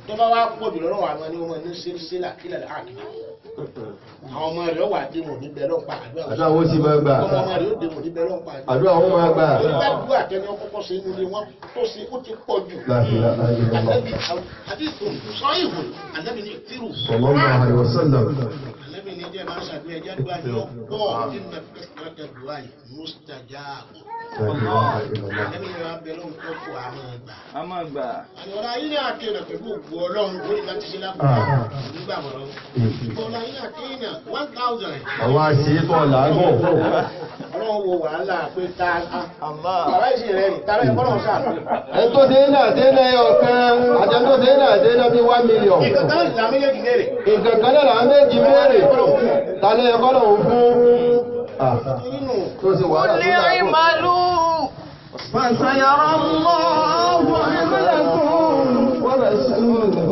Tó bá wá pọ̀ jù lọ́rọ̀ àwọn ni wọ́n ní sílà kílẹ̀ láàkiri. Àwọn ọmọ rẹ̀ wà dé wọn níbẹ̀ lọ́pàá àdúrà. Àdúrà wọn sì máa gbà. Ọmọ rẹ̀ ó dé wọn níbẹ̀ lọ́pàá àdúrà. Àdúrà wọn máa gbà. Ìgbàdúrà tẹ́ni ọkọ̀kọ́ sí inú ilé wọn tó ṣe ó ti pọ̀ jù. Ànábì àdìsù sọ ìwò ànábì ní tírù. Sallallahu alaihi wasallam. Ànábì ní jẹ́ máa ṣàdúrà ẹjẹ́ àdúrà ní ọ̀pọ̀ nínú ẹ̀kẹ́kẹ́ dùrà yìí mustajab. Ànábì ní wàá bẹ̀rẹ̀ òun tó fò àmọ́ gbà. Àyọ̀rọ̀ ayé ní àkèrè pẹ̀lú ògbó ọlọ́run ó ní láti ṣe lápá nígbà mọ̀rọ̀. Ọ̀rọ̀ ayé àkèrè 1000. Àwọn àṣìṣọ́ làágùn. Ọlọ́run wo wàhálà pé ta bàbá ìṣe rẹ̀ rí tàbí ẹ̀kọ́rọ̀ ṣàpè. Ẹni tó dé náà ọ̀kan àti ẹni tó dé náà bí 1 million. Ìkẹ̀kẹ́ ìlànà méjèèjì léèrè. Ìkẹ̀kẹ́ náà méjì béèrè. Tàbí ẹ̀kọ́rọ̀ òun fún tó sì wàhálà tó dàgbò. فسيرى الله عملكم ورسوله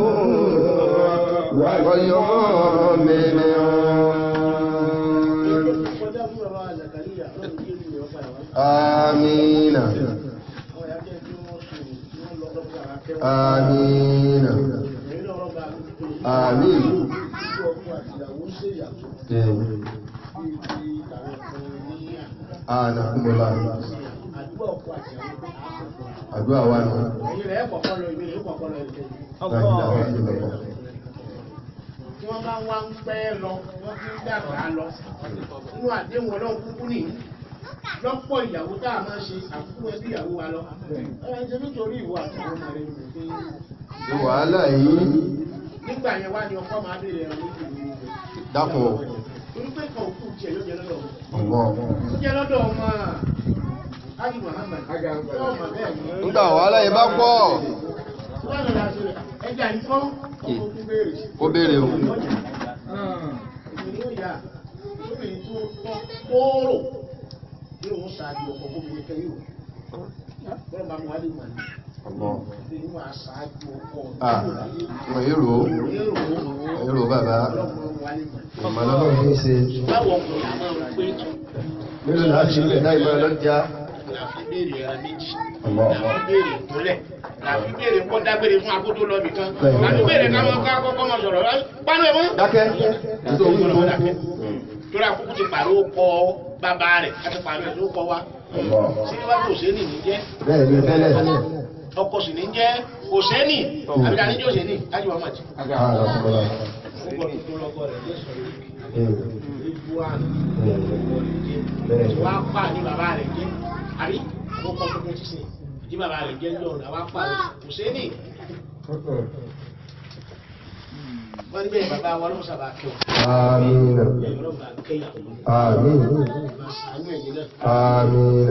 آمين آمين آمين آنكم الله àdúrà wa nù. Tí wọ́n bá wá ń pẹ́ lọ, wọ́n fi ń dàgbà lọ. Nínú àdéhùn ọlọ́run kúkú nìyí. Lọ́pọ̀ ìyàwó tá a máa ṣe àkókò ẹbí ìyàwó wa lọ. Ẹ ṣe nítorí ìwọ àti ọmọ rẹ̀ ló fi. Ṣé wàhálà yìí? Nígbà yẹn wá ní ọkọ máa béèrè ẹ̀rọ méjì ní ìlú. Dákun. Torí pé kan òkú tiẹ̀ ló jẹ lọ́dọ̀ ọmọ. Ọ̀gbọ́n. Ó jẹ lọ́dọ̀ ọmọ. Nígbà wàhálà yìí bá pọ̀. ẹja nǹkan ọmọ tó béèrè. Ó béèrè o. ìlú ìyá lóbìnrin tó kóró bí òun ṣáájú ọkọ̀ gómìnà kẹ́yìn o. bọ́lá máa mú wálé wà ní. ìlú wa ṣáájú ọkọ̀ Mo yẹ́rò. Yẹ́rò bàbá. Ìmọ̀lọ́lọ́ ní ṣe. báwo ọkùnrin àmọ́ ọ̀rọ̀ pé tó. Nílò láti ṣe ilẹ̀ náà ìmọ̀ lọ́jà. láfi béèrè ẹran méjì. láfi béèrè ìtọ́lẹ̀. láfi béèrè kọ́ dágbére fún akótó lọ nìkan. láfi béèrè káwọn kọ́kọ́ mọ̀ sọ̀rọ̀ pánú ẹ̀ mọ́. Dákẹ́. Nítorí ìlú. torí àkókò ti pàrọ̀ kọ bàbá rẹ̀ àti pàrọ̀ ẹ̀ tó kọ wa. sí wàá kò sẹ́ni ní jẹ́. Bẹ́ẹ̀ ni tẹ́lẹ̀. ọkọ̀ sì ní jẹ́ kò sẹ́ni àbíká ní jẹ́ òsèní láti wọ́n mọ̀ jù. wá pa ní bàbá rẹ̀ jẹ́ àbí àwọn kan tuntun ti sìn tí bàbá rẹ̀ jẹ́ lọ́rùn àwa pa kò sẹ́ni. wọ́n ní bẹ́ẹ̀ bàbá wa ló sábà kí ọ. Àmín. ọlọ́ba kẹ́yàwó. Àmín. àánú ẹ̀yìn náà. Àmín.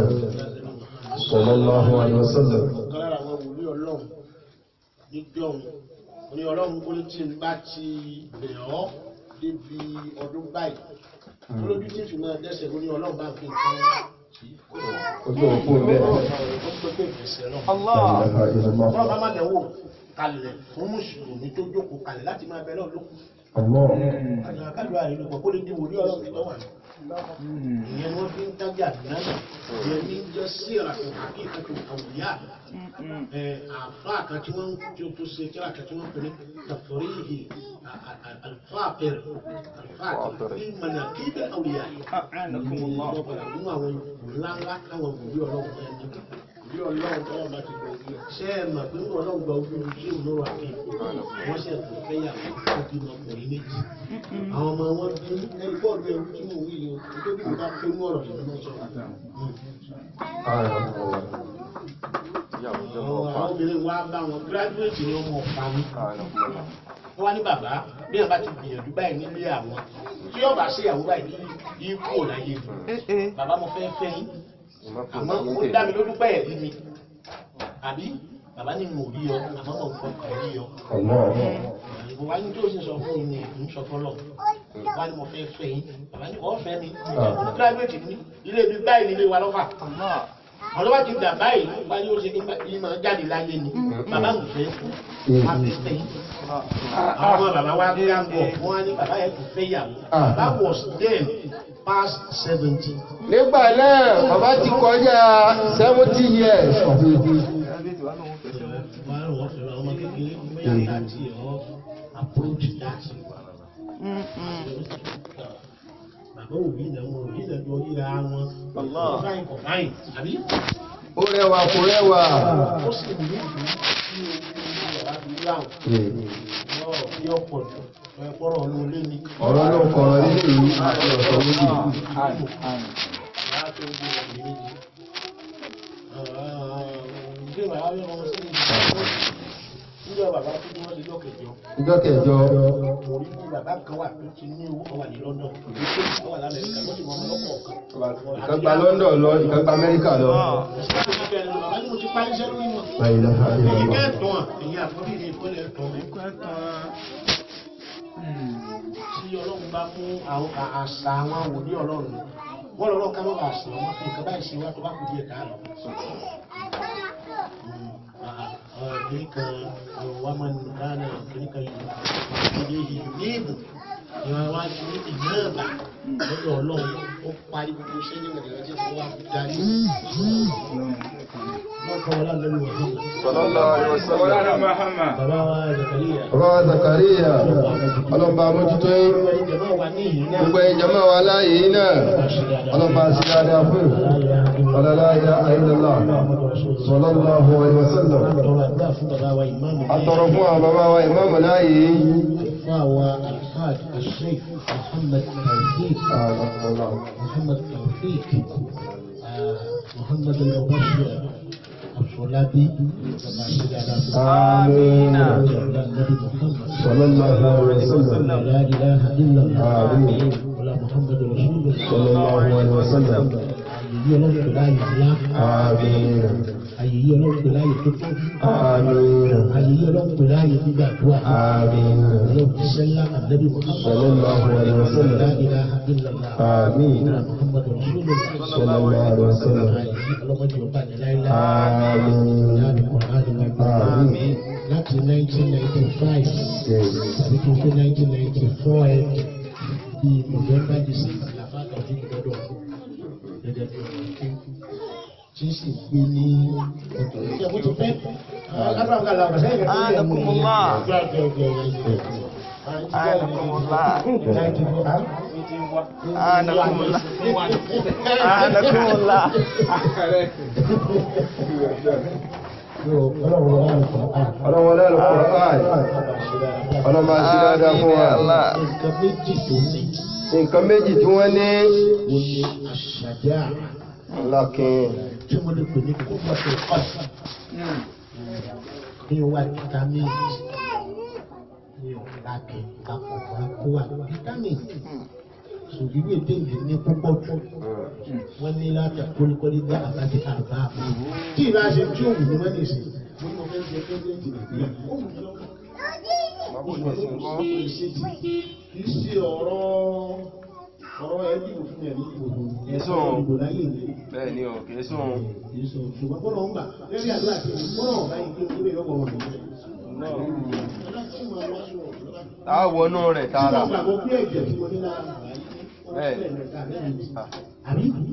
Sallallahu alaihi wasallam. ọ̀kan lára àwọn wòlíì ọlọ́run níjọ́ òní ọlọ́run kó ní tí n bá ti bẹ̀ ọ́ débi ọdún báyìí lójú tí fi máa dẹ́sẹ̀ lórí ọlọ́run bá fi nǹkan Ojú òkú bẹ́ẹ̀. ọlọ́run bá má dẹ̀wò kalẹ̀ fún mùsùlùmí tó jókòó kalẹ̀ láti máa bẹ náà lókun. àjàkálù àìlú pọ̀ kó lè di wòlíì ọlọ́run tó wà ní. ìyẹn wọ́n fi ń tájà náà ìyẹn ní jẹ́ sí ìràkùn àkíkùkù àwùyá àfáà kan tí wọ́n tó ṣe kíra kan tí wọ́n pè ní tàfọ́ríhì alfáàpẹ̀rẹ̀ alfáàpẹ̀rẹ̀ ní mọ̀nà kí bẹ́ àwùyá nínú àwọn ńláńlá káwọn wòlíì ọlọ́run ẹ̀ ní wòlíì ọlọ́run tó wọ́n bá ti gbọ́ ojú ẹ̀ ṣé ẹ mà pé ọlọ́run gba ojú tí òun ló wà kí wọ́n ṣe ẹ̀kọ́ fẹ́yàwó ó bí ọkùnrin méjì àwọn ọmọ wọn bí ẹni bọ́ọ̀lù ẹrú tí mò ń wí yìí o nítorí mo bá pé mú ọ̀rọ̀ yìí ló sọ àwọn obìnrin wa bá wọn gíráduwétì ni ọmọ ọ̀pá mi wọ́n wá ní bàbá bí wọ́n bá ti gbìyànjú báyìí nílé àwọn tí yóò bá ṣe ìyàwó báyìí ní ikú ò láyé mi bàbá mo fẹ́ fẹ́ yín àmọ́ ó dá mi lójú pẹ́ ẹ̀rí mi àbí bàbá ní mo rí ọ àmọ́ mo fẹ́ kàn rí ọ. ìbò wa ní tó ṣe sọ fún mi ní ìlú sọ fọlọ wá ní mo fẹ́ fẹ́ yín bàbá ní ọ̀ fẹ́ mi ní gíráduwétì ní ilé ibi báyìí nílé wa lọ́fà ọlọ́wà ti dà báyìí nípa ní ó ṣe ní máa jáde láyé ni bàbá mi fẹ́ fún wa fẹ́ fẹ́ yín. àwọn bàbá wa bí wọ́n bọ̀ wọ́n á ní bàbá yẹn kò fẹ́ yàwó that was then past 70. Nígbà náà, bàbá ti kọjá 70 years of age. ọmọ kékeré bóyá láti ọ̀ approach that. bàbá òbí ìnáwó òbí ìnáwó ríra wọn fáìn kọ̀ fáìn àbí. Ó rẹwà kò rẹwà. ó sì ní ìlú tí bàbá fi láwọn bí ọ̀pọ̀ jù ẹ̀pọ̀rọ̀ ọ̀nà olé ni. Ọ̀rọ̀ ló kọ̀rọ̀ nínú ìlú àti ọ̀sọ̀ méjì. láti ojú ọ̀nà méjì. ìgbé bàbá bí wọn sí níjọ bàbá tó ní wọ́n ti lọ́kẹ̀jọ. Ìjọ kẹjọ. mo rí bí bàbá kan wà tó ti ní owó kan wà ní London ó wà l'Amẹ́ríkà ló ti mọ ọmọ lọ́pọ̀ kan. Ìkan gba London lọ, ìkan gba Amẹ́ríkà lọ. bàbá ní mo ti parí iṣẹ́ lórí wọn. Báyìí lọ fàájì lọ. ìkẹ́ tán èyí àkọ́bí mi ìkọ́lẹ̀ tán mi. tí ọlọ́run bá mú àwọn àṣà àwọn wòlíì ọlọ́run wọ́n lọ́rọ́ ká lọ́wọ́ àṣà wọn fún nǹkan báyìí ṣe wá tó bá kú díẹ̀ káàlọ́. kìnìkan wọ́n máa ń dáná kìnìkan yìí ní ìbò ìwọ̀n wá sí ìnáàbà lọ́dọ̀ ọlọ́run ó parí gbogbo iṣẹ́ ní ìrìnàjò tí wọ́n wá fi darí. wọ́n kọ́ wọn lálẹ́ lọ́wọ́ fún mi. Sallallahu alaihi wasallam. bàbá wa Zakariya. Bàbá wa Zakariya. Ọlọ́ba mójútó yín. Gbogbo ìjọba wa láàyè yín náà. Ọlọ́ba sí dáadáa fún. La ilaha illallah. Sallallahu alaihi wasallam. Àtọ̀rọ̀ fún àwọn bàbá wa ìmáàmù láàyè yín. الفاظ الشيخ محمد توفيق محمد المبشر الصلابي آمين النبي محمد صلى الله عليه وسلم. لا إله إلا الله آمين ولا محمد رسول الله صلى الله عليه وسلم. آمين. àyè yìí ọlọ́run pè láàyè tó tóbi. Àmín. àyè yìí ọlọ́run pè láàyè gbígbàdúrà. Àmín. ọlọ́run ti sẹ́lá ànábì Sallallahu alaihi wasallam. la ilaha illallah. Àmín. muhammadu rasulullah. Sallallahu alaihi wasallam. àyè yìí ọlọ́mọdé ọba ní láíláí. Àmín. yàrá kọ̀ọ̀rọ̀ Àmín. láti 1995 tàbí kí n pé 1994 ẹ̀ bí November December làbáta ọdún ìgbọ́dọ̀ gẹ́gẹ́ bí ọ̀rọ̀ kéwù tí sì gbé ní ọ̀dọ̀ ìjẹ́ bó ti pẹ́. Ọlọ́wọ́ lẹ́nu Kùránì. Ọlọ́mọ àti dáadáa fún wa. nǹkan méjì tó ní Nǹkan méjì tí wọ́n ní o ní àṣàjá lákin. tí mo lè pè ní kókó tó ọ̀sán ní wà vitamin ní ọ̀làkẹ́ àkọ́kọ́ kó wà vitamin ṣòwìwé déèlì ní púpọ̀ jù wọ́n ní láti kólékólé bá àbájá àrùbá tí ìbá ṣe tí òun ní wọ́n lè ṣe wọ́n mọ̀ fẹ́ ṣe pẹ́ẹ́sẹ̀ntì nàìjíríà ó wù mí lọ́kàn. kì í ṣe ọ̀rọ̀ ẹbí òfin ẹ̀rí ìbò ìbò láyé ìlú. bẹ́ẹ̀ ni o kì í sùn. kì í sọ ṣùgbọ́n kọ́ ló ń gbà lórí àdúrà tí kọ́nà ọ̀gá yìí kí ó kéré lọ́pọ̀ wọn. táwọnú rẹ̀ tààrà. tí wọ́n gbàgbọ́ pé ẹ̀jẹ̀ tí mo ní lára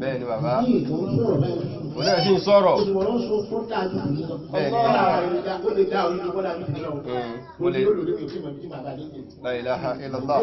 bẹ́ẹ̀ ni bàbá. ní ìwọ̀n sọ̀rọ̀ báyìí. ó náà sì ń sọ̀rọ̀. olùwọ̀n sọ fún dájú yìí lọ. bẹ́ẹ̀ ni ó lè dá orí lọ́wọ́ láti fi lọ. ó lè. olùdókòwò tí mo ti máa bá dé. La ilaha illallah.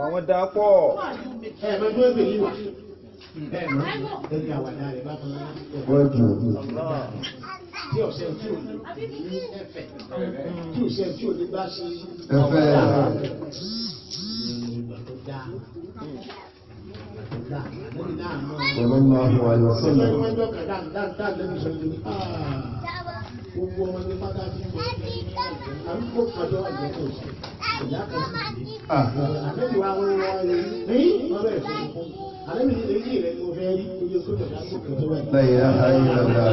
Àwọn dá pọ̀. Ẹ̀ẹ̀mẹ́jọ́ ẹgbẹ̀ yìí wà. Ẹ̀ẹ̀mẹ́ ẹgbẹ̀ àwàdà rẹ̀ bá tán láti Wọ́n jù. tí ọ̀sẹ̀ tí ò ní ẹ̀fẹ̀, tí ọ̀sẹ̀ tí ò ní bá ṣe Ẹ̀fẹ̀. ìgbà tó dáa. Sallallahu alaihi wasallam. Gbogbo ọmọ ní pátá tí mo ṣe àrùkò kájọ àjẹkọ̀ sí ìyá kan sí ìdí. Àlẹ́bí wa wọ́n wọ́n rí ní ọ̀rẹ́ ìfẹ́ fún. Àlẹ́bí ní èyí rẹ̀ ni mo fẹ́ rí oye sókè lágbókè tó wà ní. La ilaha illallah.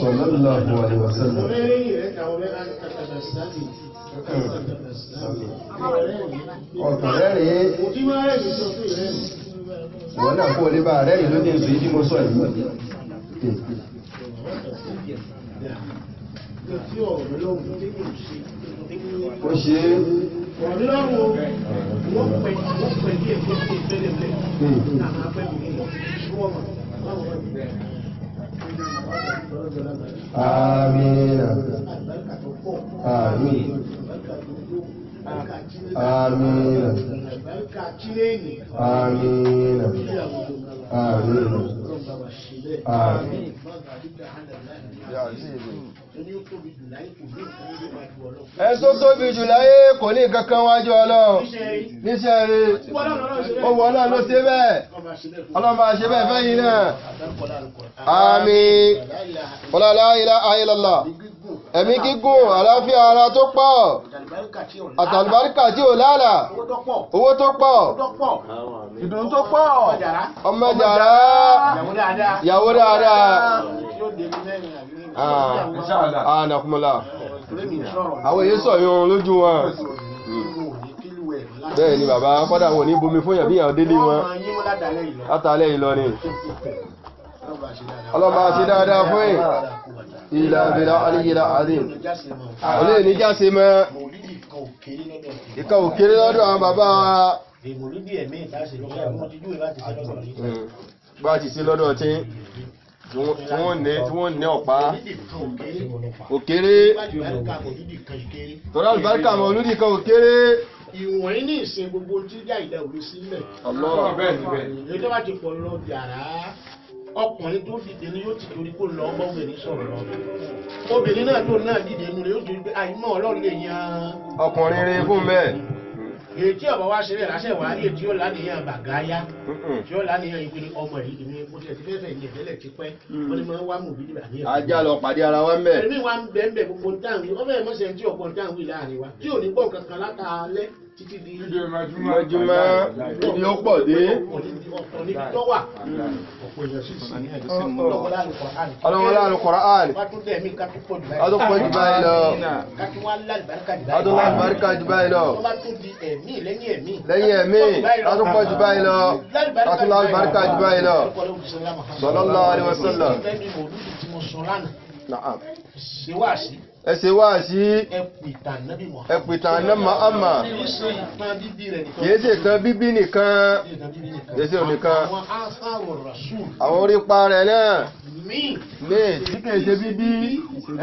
Sallallahu alaihi wasallam. Mo fẹ́ rí rẹ̀ káwọn fẹ́ láti kàkàtà sáàtì. Ọkàn rẹ̀ Mo tí máa rẹ̀ mi sọ fún ìrẹ́ mi. wọ́n náà kó lè bá rẹ̀ yìí lóde ìsìn tí mo sọ yìí. Tí ọ̀rọ̀ mi lọ́rùn tí kò ṣe. Ó ṣe é. Ọ̀rọ̀ mi lọ́rùn o, wọ́n pẹ̀ díẹ̀ tó ṣe tẹ́lẹ̀ náà máa pẹ́ mi nílọ. Wọ́n mọ̀, báwo wọ́n ti bẹ̀rẹ̀. Àmín. Àgbàkà tó pọ̀. Àmín. Àgbàkà tó dó. Àgbàkà jílé. Àmín. Àgbàkà jíléènì. Àmín. Ilé àwùjọ kan. Àmín. Ọlọ́run bàbá ṣe bẹ́ẹ̀. Àmín. Ẹni ó tóbi jù láyé kò ní nǹkan ní ìwájú ọlọ́run. Ẹ tó tóbi jù láyé kò ní kankan wájú Ọlọ́run. Níṣẹ́ rí. Ó wọ Ọlọ́run ló ṣe bẹ́ẹ̀. Ọlọ́run máa ṣe bẹ́ẹ̀ fẹ́yìn náà. Àmín. Wala la ilaha illallah. Ẹ̀mí gígùn, àlàáfíà ara tó pọ̀. Àtàlùbáríkà tí ò lálà. Owó tó pọ̀. Ìdùnnú tó pọ̀. Ọmọ jàrá. Ìyàwó dáadáa. Ànàkùnmọ̀lá. Àwọn èyí sọ yóò lójú wọn. Bẹ́ẹ̀ ni bàbá kọ́dà wọn ní bomi fún yàn bí yàn délé wọn. Látàlẹ́ yìí lọ ni. Ọlọ́mọ àti dáadáa fún yìí. Ìlà ìbìlà alìyìlà àdìm. Olè ní jáse mọ́. Ìkà òkèrè lọ́dọ̀ àwọn bàbá wa. Bá ti sí lọ́dọ̀ tí wọ́n ní ọ̀pá òkèrè. Tọ́lá àlùbáríkà mọ̀ olúdì kan òkèrè. Ìwọ̀n ní ìsìn gbogbo tí já ìdá òwe sílẹ̀. Allah. Èyí tó bá ti pọ̀ lọ jàrá. ọkùnrin tó dìde ni yóò ti torí kó lọ ọgbọ́n obìnrin sọ̀rọ̀ lọ obìnrin náà tó náà dìde nu rẹ̀ yóò torí pé àìmọ́ ọlọ́run lè yan ọkùnrin rí fún bẹ́ẹ̀. èyí tí ọba wa ṣe rẹ̀ láṣẹ wà á lè tí ó lánìyàn bàgáyá tí ó lánìyàn ìpele ọmọ yìí ni mo ti fẹ́ fẹ́ ní ìfẹ́lẹ̀ ti pẹ́ wọ́n ní máa ń wá mú bí nígbà ní ẹ̀kọ́. ajá lọ pàdé ara wa ń bẹ̀. èmi wa ń bẹ̀ ń bẹ̀ gbogbo táwọn yìí ọbẹ̀ mọ̀sẹ̀ tí ọ̀pọ̀ táwọn yìí láàrin wa tí ò ní gbọ́ kankan látàlẹ́ títí di mọ́júmọ́ ibi ó pọ̀ dé. ọ̀ní tó wà ọ̀pọ̀ èèyàn sì sí ọlọ́wọ́ láàrin Kùránì. wá tún tẹ̀ mí ká tó pọ̀ jù báyìí. ọdún pọ̀ jù báyìí lọ. ká tún wá lálùbáríkà jù báyìí. ọdún lálùbáríkà jù báyìí lọ. wọ́n bá tún di ẹ̀mí lẹ́yìn ẹ̀mí. lẹ́yìn ẹ̀mí ọdún pọ̀ jù báyìí lọ. ọdún lálùbáríkà jù báyìí lọ. sallallahu alaihi wasallam. Na'am. ẹ ṣe wá sí ẹ̀pìtàn náà Muhammad. kìí ṣe ìtàn bíbí nìkan. kìí ṣe nìkan. àwọn orípa rẹ̀ náà. míì tí kìí ṣe bíbí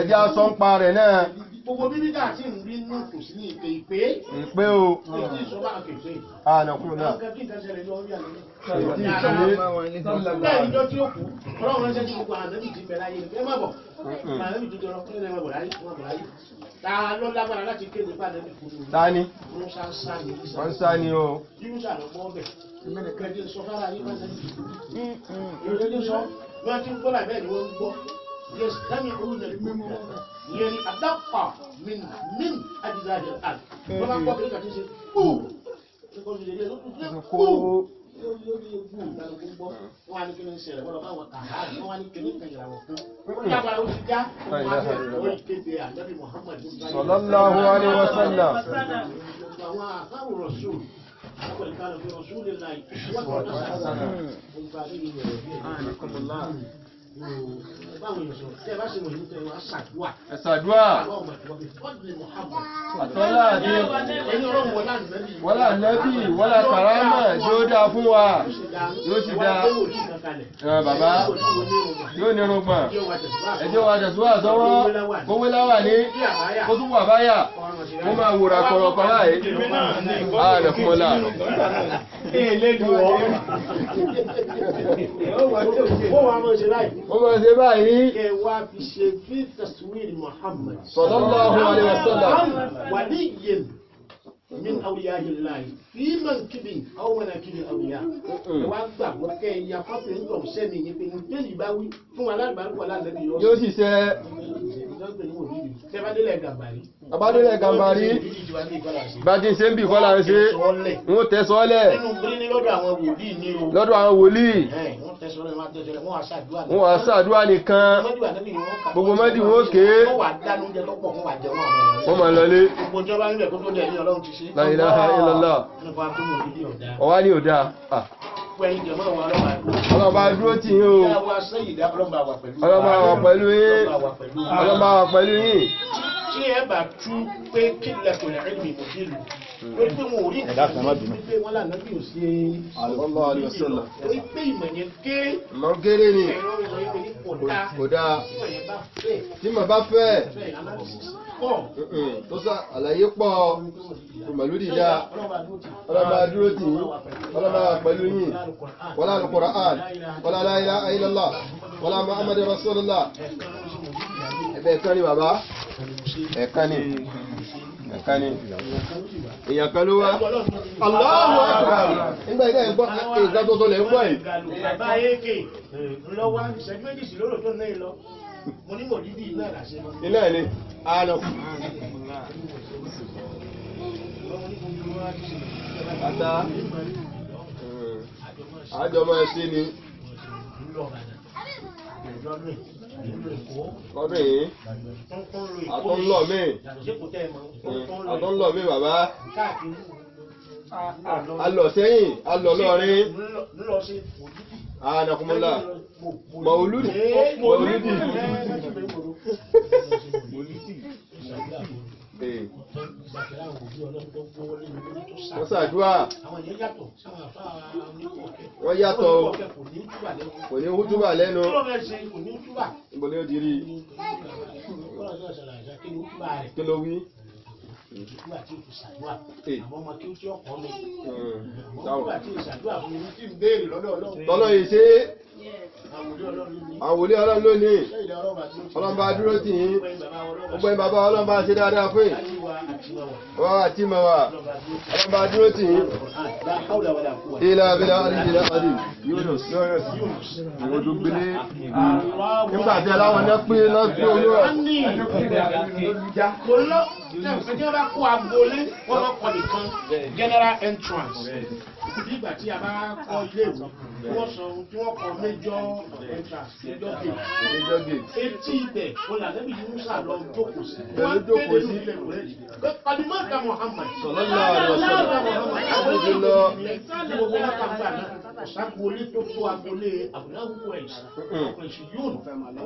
ẹjẹ́ aṣọ ń pa rẹ̀ náà. gbogbo bíbí dà sí ìrìn nínú kò sí ní ìpè ìpè. ìpè o. ànàkùn náà. bẹ́ẹ̀ ni jọ tí ó kú ọlọ́run ránṣẹ́ tí gbogbo ànábì ti bẹ̀rẹ̀ ayé ẹ má bọ̀ ànábì tó jọrọ fún ẹ má bọ̀ láyé ta ló lágbára láti kéde bá ànábì kú ní. tani wọ́n ń sá ni o. yíwúsà lọ bọ́ bẹ̀ kẹ́jẹ́ sọ fara yí bá ànábì ìrẹ́jẹ́ sọ bí wọ́n ti ń gbọ́ làbẹ́ ni wọ́n ń gbọ́ yes dami owó yẹn mímú yẹn ni àdàpà min àdìsáyẹ àti wọ́n máa ń gbọ́ kékeré kàtí ṣe kú kú lórí egbò ìdánilógún gbọ́ wọ́n wá ní kí ní ṣẹlẹ̀ wọ́n lọ bá wọn kàhárì wọ́n wá ní kí ní kan ìràwọ̀ fún wọ́n lágbára ó ti já wọ́n wá sí ẹ̀kọ́ ìkéde ànábì Muhammad sallallahu alaihi wasallam. àwọn àkáwò rọ̀ṣù àwọn ìkànnì fi rọ̀ṣù lè láì wọ́n tó náà sàásàrà ó gba ní ìwé rẹ̀ bí báwọn èèyàn sọ̀rọ̀ tẹ́ ẹ bá ṣe wọ̀nyí tẹ́ ẹ wá ṣàdúà. ẹ ṣàdúà. àtọ́lá àdé. ẹni ọlọ́run wọlá nẹ́bí wọlá kàrámà yóò dáa fún wa yóò sì dáa. bàbá yóò ní irùngbọ̀n ẹjọ́ wa tẹ̀síwá sọ́wọ́ kówé láwà ní kó tún wà báyà kó máa wòrà kọ̀rọ̀kọ̀ báyìí. ààrẹ fún ọlá. ó máa ṣe báyìí. kẹ wá fi ṣe fi taswir Muhammad sallallahu alaihi wasallam. wàlíyìn min awliya'illahi fi mankibi aw manakibi awliya. wá gbàgbọ́ kẹ́ ẹ̀yà fọ́tò ń gbọ̀n sẹ́ni yìí pé nítorí bá wí fún wa lágbàrúkọ aláàlẹ́bí yóò sì ṣe. tẹ́bádélẹ̀ gàmbàrí. abádélẹ̀ gàmbàrí. bá ti ṣe ń bì kọ́lá ń ṣe wọ́n tẹ́ sọ́lẹ̀. lọ́dọ̀ àwọn wòlíì ní o. lọ́dọ̀ àwọn wòlíì. wọ́n wá ṣàdúrà nìkan. gbogbo mọ́dì wọ́n ké. wọ́n máa lọlé. La ilaha illallah. ọwá ní òdá. ọlọ́ba dúró tì yín o. ọlọ́ba wà pẹ̀lú yín. ọlọ́ba wà pẹ̀lú yín. tí ẹ bá tú pé kí lẹ́kùn rẹ̀ ẹ̀mí kò sí lù pé pé wọn ò rí nǹkan pé wọ́n lànà bí ò sí sallallahu alaihi wasallam. pé pé ìmọ̀ yẹn ké mọ̀ kéré ni kò dáa tí mọ̀ bá fẹ́ tó sá àlàyé pọ̀ ìmọ̀lúdì dáa ọlọ́ba dúró tì yín ọlọ́ba pẹ̀lú yín wala al-Qur'an wala la ilaha illallah wala Muhammadur rasulullah. ẹ̀bẹ̀ kan ni bàbá ẹ̀kan ni èèyàn kan ló wá. Allahu Akbar. nígbà ilé ẹ̀gbọ́n ìgbà tó lẹ̀ ń gbọ́ yìí. bàbá ayéke lọ́wọ́ ìṣẹ́jú méjì sí lóró tó náà lọ mo ní mòdìdí iná àṣẹ lọ. iná ni àlọ́. ata àjọ máa ṣe ni. lọ́dún yìí àtúnlọ̀ mi àtúnlọ̀ mi bàbá alọ̀ sẹ́yìn alọ̀ lọ́rin ànàkùnmọ́lá mọ̀lúdì wọ́n ṣàdúrà wọ́n yàtọ̀ kò ní hútúbà lẹ́nu níbo ni ó di rí kí ló wí. tọ́lọ́ yìí ṣe àwòlé ọlọ́run lónìí ọlọ́run bá dúró tì yín ọgbẹ́ni bàbá ọlọ́run bá ṣe dáadáa fún yín wọ́n àti mọ̀ wá ọlọ́run bá dúró tì yín ilẹ̀ abilẹ̀ alìjìlẹ̀ alì Yunus àwọn tó gbélé nígbà tí aláwọn náà pín náà pín olúwa. Ìjọba bá kó agboolé wọ́n máa kọ́ nìkan general entrance. Nígbà tí a bá kọ́ ilé ìwé wọ́n sọ tí wọ́n kọ́ major entrance major gate. Etí ibẹ̀ olùdàbí Musa lọ jókòó sí. Wọ́n jókòó sí. Kàdìmọ́ta Muhammad. Sọlọ́lá àdìọ́sọ. Gbogbo látàgbà náà ọ̀sàgbólé tó tó agboolé àbúláwù ẹ̀sìn. Ọ̀pẹ̀sì yóò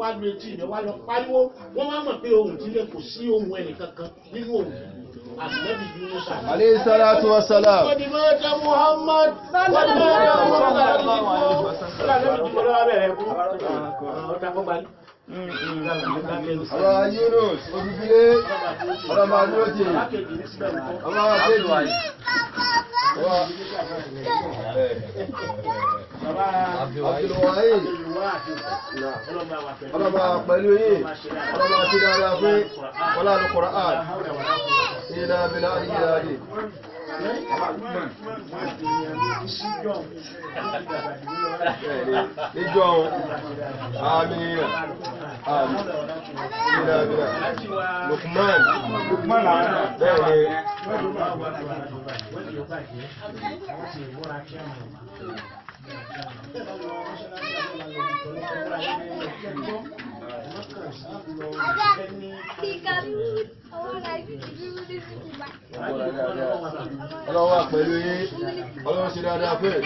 wá lu etí ibẹ̀ wá lọ pariwo. Wọ́n máa mọ̀ pé ohun tí lè kò sí ohun ẹnìkankan nínú òun. Ànábì Musa. Alayhi salatu wa salam. Kàdìmọ́ta Muhammad. Ọba Yunus olùgbé ọlọ́mọ adúrótì ọba akéjì Abdulwahid ọlọ́mọ pẹ̀lú yìí ọlọ́mọ àti dáadáa fún ọlá Al-Qur'an ìlà bílá ìyáàdì. Níjọ́ àmín ìlà bílá Lukman bẹ́ẹ̀ ọlọ́wọ́ pẹ̀lú yín ọlọ́wọ́ ṣe dáadáa fún ẹ̀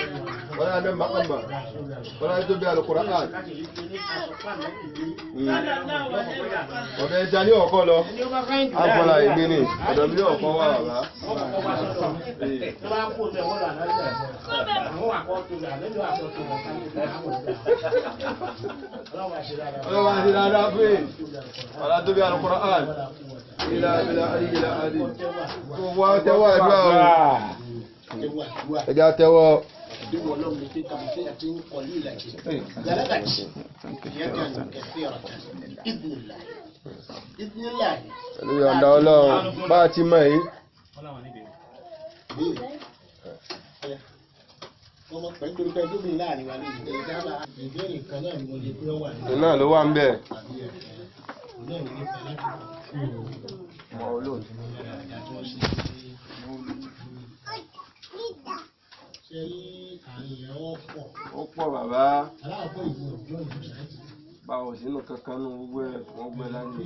ọlọ́wọ́ adé makamba ọlọ́wọ́ tó bí Al-Qur'an ọ̀dọ̀ ẹja ní ọ̀kọ́ lọ àfọlà ìgbé ni ọ̀dọ̀ mi ní ọ̀kọ́ wà bàbá. ọlọ́wọ́ ṣe dáadáa fún ẹ̀ ọlọ́wọ́ tó bí Al-Qur'an ilá ilá adé tó wá tẹ́wọ́ àdúrà o ẹja tẹ́wọ́. Pẹ̀lú ìyọ̀ǹda Ọlọ́run bá a ti mọ̀ yìí. Iná ló wà ń bẹ̀. Ṣé àyẹ̀ ó pọ̀ bàbá báwo sínú kankan nù gbogbo ẹ̀ wọ́n gbẹ láyé.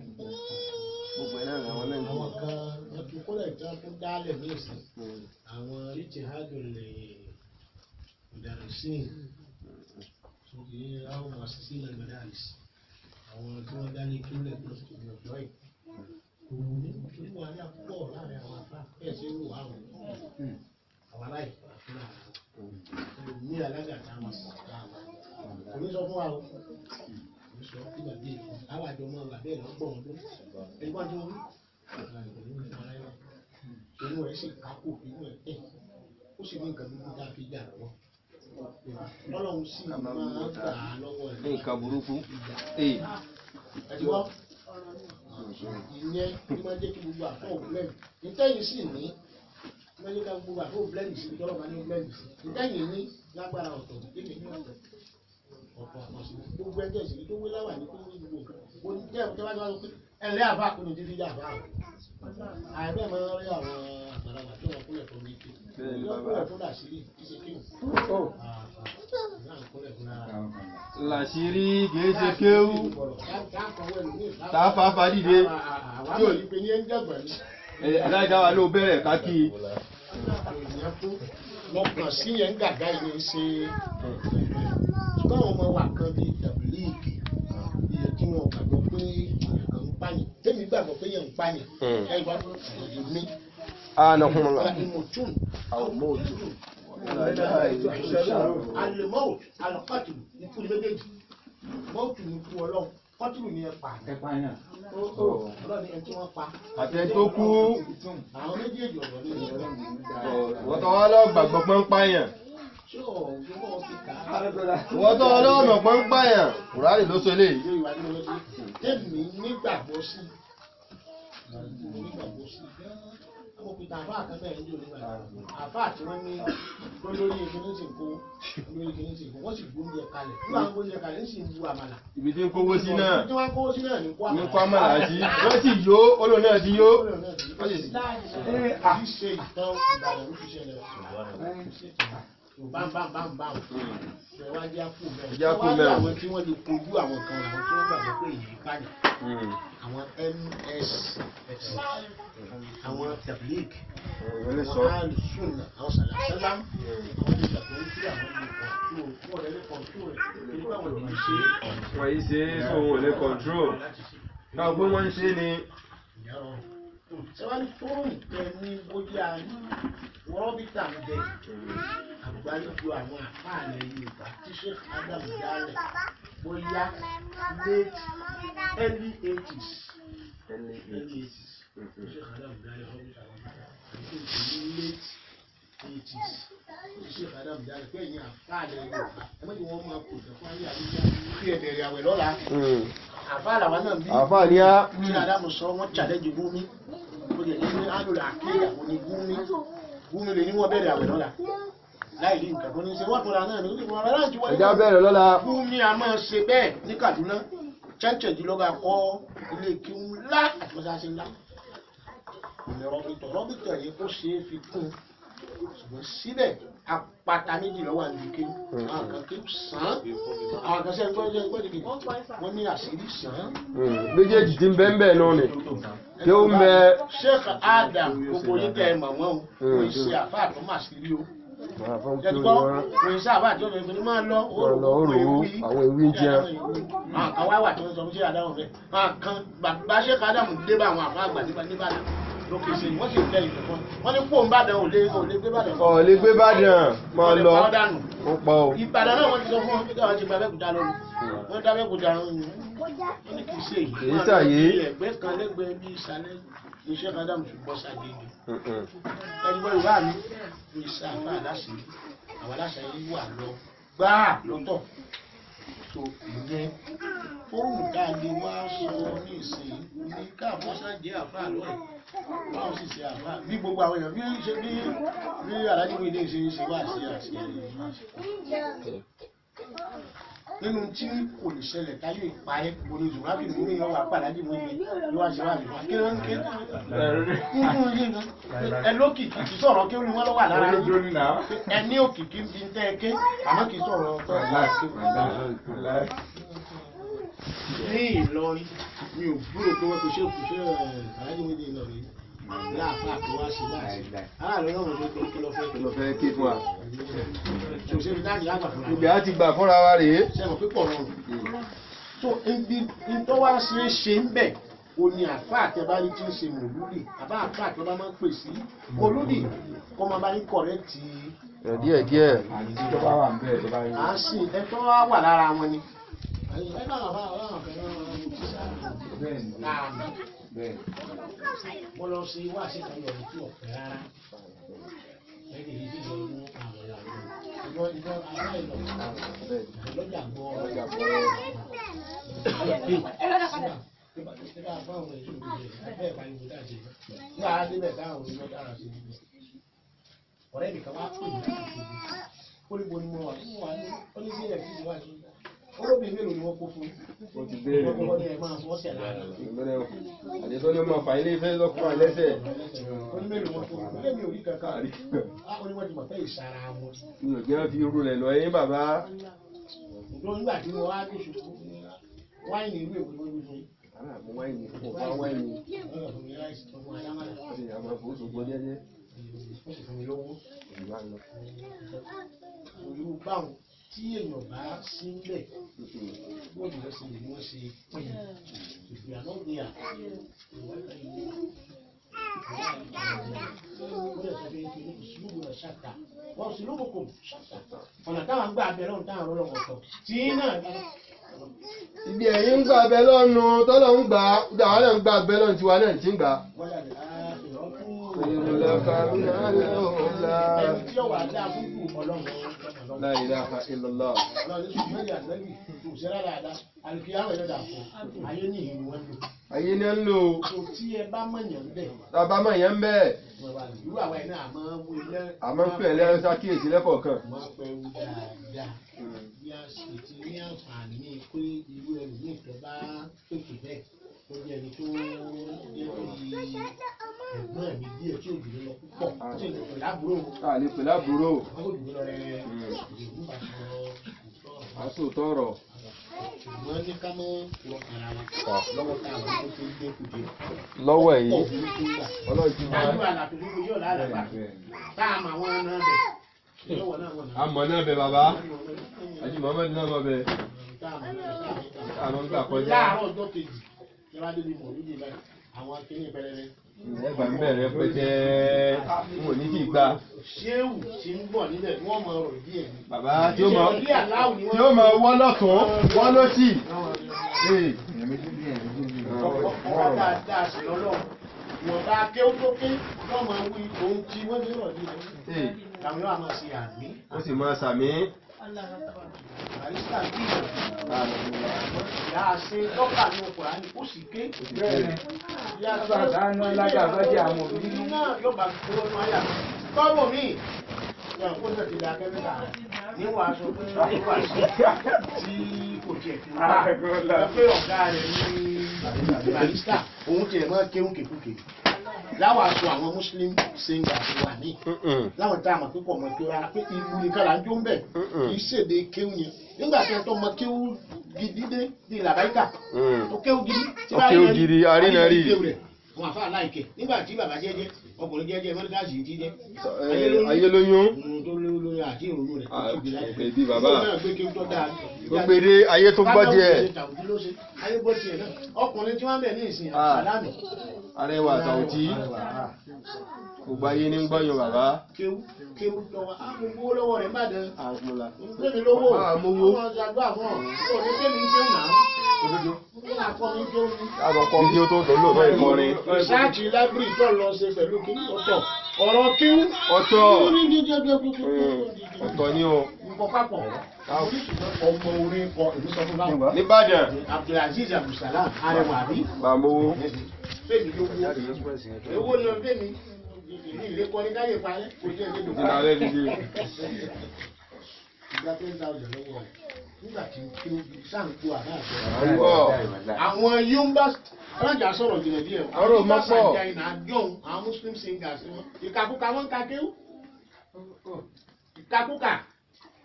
Gbogbo ẹ̀ náà làwọn lẹ́yìn. Àwọn kan wọ́n tún kó lẹ̀ tán tún dálẹ̀ ní ìsìn. Àwọn ìtìhádùn lè dàrú sí i àwọn àṣìṣe ìlànà dàrí sí àwọn tí wọ́n dá ní kílẹ̀ tó ti ní ọjọ́ yìí. Òun ní torí wà ní àpọ̀ láàrin àwọn afá bẹ́ẹ̀ sí ìlú àwọn aláìfà fún àwọn ní alágàtà àwọn sàkà àwọn. Òní sọ fún wa o. Òní sọ fún ìgbà bíi àwọn àjọ máa wà bẹ́ẹ̀ lọ́gbọ̀n ọdún. Ẹni wá tó wí. Inú ẹ̀ sì kákò inú ẹ̀ tẹ̀. Ó sì ní nǹkan burúkú tá a fi gbà lọ́wọ́. Ọlọ́run sì máa gbà á lọ́wọ́ ẹ̀. Ní nǹkan burúkú. Ẹ̀díwọ́ ìyẹn ní máa jẹ́ kí gbogbo àfọ̀ blend. Ìtẹ́yìn sì ní máa jẹ́ ká gbogbo àfọ̀ blend sí ìjọba máa ní blend sí. Ìtẹ́yìn ní lágbára ọ̀tọ̀ ìdílé ní ọ̀tọ̀. Ọ̀pọ̀ àpọ̀sí gbogbo ẹgbẹ́ ìṣèlú tó wé láwà ní kúrú gbogbo nǹkan. Mo ní jẹ́ òkè wájú wájú pé ẹ̀lẹ́ àbá kò ní dídí àbá. Àìbẹ́ẹ̀ máa ń rí àwọn àgbàlagbà tí wọ́n kúlẹ̀ tó ní ike. Ìyọ́kúlẹ̀ tó dà sí ìṣe kí Làṣírí kìí ṣe kéwú tààfà fàdídé yóò ní pé ní ẹ́ ń jàgbà ní. Aláìdáwà ló bẹ̀rẹ̀ kákí. Wọ́n kàn sí yẹn ń gàgá ilé ṣe ṣùgbọ́n àwọn ọmọ wa kan bíi tàbílíìkì iye tí wọ́n gbàgbọ́ pé èèyàn ń pààyàn tèmi gbàgbọ́ pé èèyàn ń pààyàn ẹ̀yìn bá èyí ní. Ìmọ̀tún àwọn mọ̀ọ́tún. Àlèmọ́ọ̀tù àlọ́pàtù ikú méjèèjì mọ́ọ̀tù ní ikú Ọlọ́run kọ́tùlù ni ẹ pa. Ọlọ́ni ẹni tí wọ́n pa. àti ẹni tó kú. Àwọn méjèèjì ọ̀dọ́ ní ìlú. wọ́n tọ́ wá lọ gbàgbọ́ pé ń pààyàn. wọ́n tọ́ wá lọ́wọ́ mọ̀ pé ń pààyàn. Kùránì ló sọ eléyìí. Tẹ́mi nígbàgbọ́ sí. Mo fi tàfà àkàtà ìlú nígbà àfà àti wọ́n ní olórí ìkíní sì kó wọ́n sì gbóúnjẹ kalẹ̀ nígbà wọn gbóúnjẹ kalẹ̀ ń sì bu àmàlà. Ibi tí ń kówó sí náà. Ibi tí wọ́n kówó sí náà ní kó àmàlà sí. wọ́n sì yó olóò náà ti yó. Kì í ṣe ìtàn Ìbàdàn ló fi ṣẹlẹ̀ bámbámbámbám ìwádìí àpò bẹ́ẹ̀ wọ́n wá àwọn tí wọ́n lè kojú àwọn kan àwọn tí wọ́n gbàgbọ́ pé èyí káyà àwọn MSS àwọn tablik àwọn alùsùn àwọn sàlàsálàm àwọn ìgbàgbọ́ ń fi àwọn ilé kọ̀ǹtúrò wọ́n lè kọ̀ǹtúrò rẹ̀ nígbà wọn lè ṣe é. wọ́n yìí ṣe é sọ wọn ò lè kọ̀ǹtúrò káwọn pé wọ́n ń ṣe ni. Sẹ́wọ́n fóònù tẹ ní bóyá wọ́rọ́bìtà ń bẹ àgbáríjọ àwọn àfáàlẹ̀ Yorùbá tí Sheikh Adam dálẹ̀ bóyá early 80s. Sheikh Adam dálẹ̀ wọ́rọ́bìtà wọn late 80s. Sheikh Adam dálẹ̀ pé ẹ̀yìn àfáàlẹ̀ Yorùbá ẹ̀mọ́jú wọn máa kò tẹ̀ fún ayé àríyá kí ẹ̀bẹ̀rẹ̀ àwẹ̀ lọ́la. Àfáà làwọn náà bí. Àfáà ní á. Ní Adamu sọ wọ́n challenge Gumi. Ó jẹ́ ní àlùlà àkéyà kò ní Gumi lè ní wọ́n bẹ̀rẹ̀ àwẹ̀ lọ́la. Láì rí nǹkan kan ní ṣe wọ́n tó ra náà ní orí ìwọ̀n aláǹtí wáyé. Ẹja bẹ̀rẹ̀ lọ́la. Gumi a máa ṣe bẹ́ẹ̀ ní Kaduna. Chẹ́ńchẹ̀jì lọ́ga kọ́ ilé kí ńlá àti mọ́sáàsì ńlá. Ìmọ̀ rọ́bìtọ̀ yìí kó ṣe é fi kún. Ṣùgbọ́n síbẹ̀ apata méjì lọ́wọ́ àdìgẹ́ àwọn kan kí sàn án àwọn kan sẹ́yìn gbọ́dọ̀ dìgbì wọ́n ní àṣírí sàn án. méjèèjì tí ń bẹ́ ń bẹ̀ náà ni kí ó ń bẹ. Sheikh Adam gbogbo yín tẹ ẹ mọ̀ wọ́n o kò ṣe àfa àtúmọ̀ àṣírí o. jẹ́dúgbọ́ kò ṣe àfa àti ọ̀bẹ ìfẹ́ ni máa lọ òru àwọn ìwé jẹ́. àwọn kan wá wà tí wọ́n sọ fún Sheikh Adam rẹ̀ àwọn kan gbàgbá Sheikh Adam dé bá àwọn àfa àgbà níbàdàn lókè sí wọ́n sì ń tẹ̀lé ìfẹ́ wọ́n ní kó ń bàdàn ò lè gbé bàdàn. ọ̀ lè gbé bàdàn máa lọ ó pọ̀ o. Ìbàdàn náà wọ́n ti sọ fún wọn pé káwọn ti gba Abẹ́òkúta lọ́nu wọ́n dá Abẹ́òkúta wọ́n ní kì í ṣe èyí. kì í ṣàyè. ẹgbẹ́ kan lẹ́gbẹ̀ẹ́ bí ìsàlẹ̀ ní Sheikh Adam ṣùgbọ́n ṣàgbéjì. ẹgbẹ́ ìwà mi ní ìsàfà aláṣẹ àwọn aláṣẹ yìí wà lọ gbáà lọ́tọ̀ tó ìyẹn fóònù dáadé wá sọ ní ìsìn ní káàbọ̀sá jẹ́ àfáà lọ́rẹ̀ báwọn sì ṣe àfáà bí gbogbo àwọn èèyàn bí aláàjì mi ilé ṣe ń ṣe wá sí àṣẹ nínú tí kò lè ṣẹlẹ̀ táyé ìpa ẹ́ orí zùrábì mú ní ọwọ́ apàdájì mú ní wá ṣe wá nìkan kí ló ń ké ẹ lókìkí kì í sọ̀rọ̀ kí ó ní wọ́n lọ́wọ́ lára yìí ẹ ní òkìkí bí ń tẹ́ ẹ ké àmọ́ kì í sọ̀rọ̀ ọ̀tọ̀ ní Ìlọrin mi ò gbúrò pé wọ́n ti ṣe òkùnṣẹ́ aláàjì mi ní Ìlọrin láàfáà tó wá sí láàṣì aláàlọ́ náà wọ́n tó kí lọ fẹ́ kí fún wa. ṣòṣèlú dáàdì àgbà fún wa. ibẹ̀ á ti gbà fúnra wa rèé. sẹ́wọ̀n pípọ̀ rọrùn. tó ibi tó wá ṣe é ṣe ń bẹ̀ o ní àfáà àtẹ̀bárí tí ń ṣe mòlúdì àbá àfáà tó bá máa ń pè sí mòlúdì kó máa bá ní kọ̀rẹ́tì. díẹ̀ díẹ̀. tó bá wà ń bẹ̀ tó bá yẹ. à ń sìn ẹ tó wà lára wọn ni. mo lọ sí wá sí kan yọ̀ọ́ tí ọ̀pẹ rárá ẹni yìí lọ mú àwọn ìyàwó ìjọ aláìlọ lọ́jà gbọ́ ọjà gbọ́ nígbà fáwọn èso ìdíje bẹ́ẹ̀ bá yóò dáṣe nígbà á débẹ̀ táwọn onímọ̀ dára sí ibi ọ̀rẹ́ nìkan wá pè mí ó ní bo ni mo wà ní ó ní bí ẹ̀ kí ti wá sí olóbìnrin mélòó ni wọ́n kó fún o ti béèrè wọ́n kọ́ ní ẹ̀ máa fọ́ sẹ̀ lára àdìsọ́ ni ó máa fà ilé ìfẹ́ lọ́kùnrin lẹ́sẹ̀. ó ní mélòó wọn kó fún ilé mi ò rí kankan rí ó ní wọ́n ti mọ̀ pé ìsara wọn. mi ò jẹ́ fi irú rẹ̀ lọ ẹ̀yìn bàbá. ìgbọ́n nígbà tí mo wá ní ṣùkú wáìnì ìlú èkó ló ń fún yín. mo wáìnì fún ọ̀pá wáìnì. wọ́n fún mi láìsí tó fún adámọ́lá. ó sì yà máa fowó sọgbọ́n jẹ́jẹ́. ó sì fún mi lówó. olú báwọn tí èèyàn bá sí ń bẹ̀ bóòlù lọ sí ni wọ́n ṣe pín ìgbà náà ní ọ̀nà táwọn gbà abẹ́rẹ́ ọ̀hún táwọn ọlọ́wọ́ sọ tí náà ibi ẹ̀yin ń gbà bẹ́ lọ́nu tọ́lọ̀ ń gbà àwọn náà ń gbà bẹ́ lọ́nu tiwa náà ti ń gbà. La ilaha illallah. Ayé ni ń lò. Tí ẹ bá mọ̀yàn bẹ́ẹ̀. Tàbá mọ̀ yẹn ń bẹ́ẹ̀. Irú àwọn ẹ̀ náà máa ń wú ilé. Àmọ́ ń pè é lẹ́rú sákìyèsí lẹ́kọ̀ọ̀kan. Máa pẹ́ wú dáadáa. Bí a sì ti ní àǹfààní pé irú ẹrù ní ìfẹ́ bá pèsè bẹ́ẹ̀. Ó jẹ́ ẹni tó yẹ kó di ẹ̀gbọ́n mi díẹ̀ tí òbí lọ púpọ̀. Tí èdè pẹ̀lú àbúrò. A lè pè lábúrò. Wọ́n kò dùn lọ rẹ̀ ìdìbò bá Aṣọ tọrọ. ṣùgbọ́n ní ká mọ́ wọ ara wa lọ́wọ́ ká àwọn tó fi gbé kùdé. Lọ́wọ́ èyí. Ọlọ́run ti máa. Dájú àlàfo gbogbo yóò lálàbà. Táàmù àwọn náà bẹ̀. Lọ́wọ́ náà wọ̀ náà. Àmọ́ náà bẹ bàbá. Àjí Muhammad náà mọ̀ bẹ. Àwọn ń gbà kọjá. Láàárọ̀ ọjọ́ kejì, ní wá débi mọ̀ níbi báyìí, àwọn akéwì pẹrẹrẹ. Ẹgbà ń bẹ̀rẹ̀ pẹ́tẹ́ n ò ní kí gbà. Ṣéwù tí ń bọ̀ níbẹ̀ wọ́n mọ ọ̀rọ̀ díẹ̀ ni. Bàbá tí ó mọ wọ́n lọ́tún wọ́n lọ́sì. Ọ̀pọ̀ dáadáa sí lọ́lọ́. Ìwọ̀nba akéwù tó ké wọ́n mọ wí òun tí wọ́n ní ọ̀rọ̀ díẹ̀. Àwọn yóò máa ṣe àmì. Ó sì máa sàmí. Àrísítà bí ìyá ṣe dọ́kà ní Kùránì ó sì ké. Ìyá ṣe àdánù lágbàbọ́dé àwọn òbí náà yóò bá kúrò ní àyà. Tọ́wọ́ mi, ìyàwó kó tẹ̀ ti da kẹ́míkà níwọ̀n aṣọ pé wà sí tí kò tiẹ̀ fi wá. Ẹ pé ọ̀gá rẹ̀ ní Àrísítà, òun tiẹ̀ máa kéwùn kékùké. Láwọn aṣọ àwọn Muslim singers wà ní. Láwọn tá a mọ̀ pípọ̀ mọ̀ pé rárá pé ìlú nìkan là ń jó ń bẹ̀. Kì í ṣèdè kéwù yẹn. Nígbà tí ẹ tó mọ kéwù gidi dé di làbáyíkà. Ó kéwù gidi. Ó kéwù gidi arínàrí. Wọ́n àfa aláìkẹ́. Nígbà tí bàbá jẹ́jẹ́, ọkùnrin jẹ́jẹ́ mẹ́ríkàsì ti jẹ́. Ayé lóyún. Tó lóyún àti ìrònú rẹ̀. Bèbí bàbá. Ó náà gbé kéwù tó dáa. Ó gbére ayé tó gbọ́ díẹ̀. Ayé gbọ́ tiẹ̀ náà. Ọkùnrin tí wọ́n bẹ̀ ní ìsìn àlámì. Arẹwà àtàwùtí. Gbogbo ayé ní gbọ́yàn bàbá. Kéwù lọ́wọ́. Àwọn owó lọ́wọ́ rẹ̀ bá dẹ̀. Àmúlà. Gbẹ̀mí lówó. Àmúwó. Wọ́n ṣàdúrà fún ọ. Ó ní kéwì ń kéwù náà. Àkọ́kọ́ bí ó tó tó lóòótọ́ ìkọrin. Ìsáàtì láìbírì tó lọ ṣe pẹ̀lú kí ọ̀tọ̀. Ọ̀rọ̀ kíw. Ọ̀tọ̀. Ọ̀tọ̀ ni o. Nǹkan papọ̀. Ọmọ orin kọ ìlú sọ fún báwọn. Nìbàdàn. Abdulaziz Abdulsalam Arẹwà bí. Bàmówó. Fẹ́mi ló wú. Èwo ni ọdún mi? Ìlú ilé kọ́ ní káyé parẹ́. Kò jẹ́ ilé dùn. Ìlànà rẹ̀ nìyí. Ìgbà 10,000 lọ́wọ́ rẹ̀. Nígbà tí kí ó sáà ń kó àná Àgbọ̀. àwọn yomba alájà sọ̀rọ̀ jìnnà díẹ̀ Ọ̀rọ̀ mọ́ pọ̀. àwọn Muslim singers wọn ìkàkùkà wọn ń ka kéwù ìkàkùkà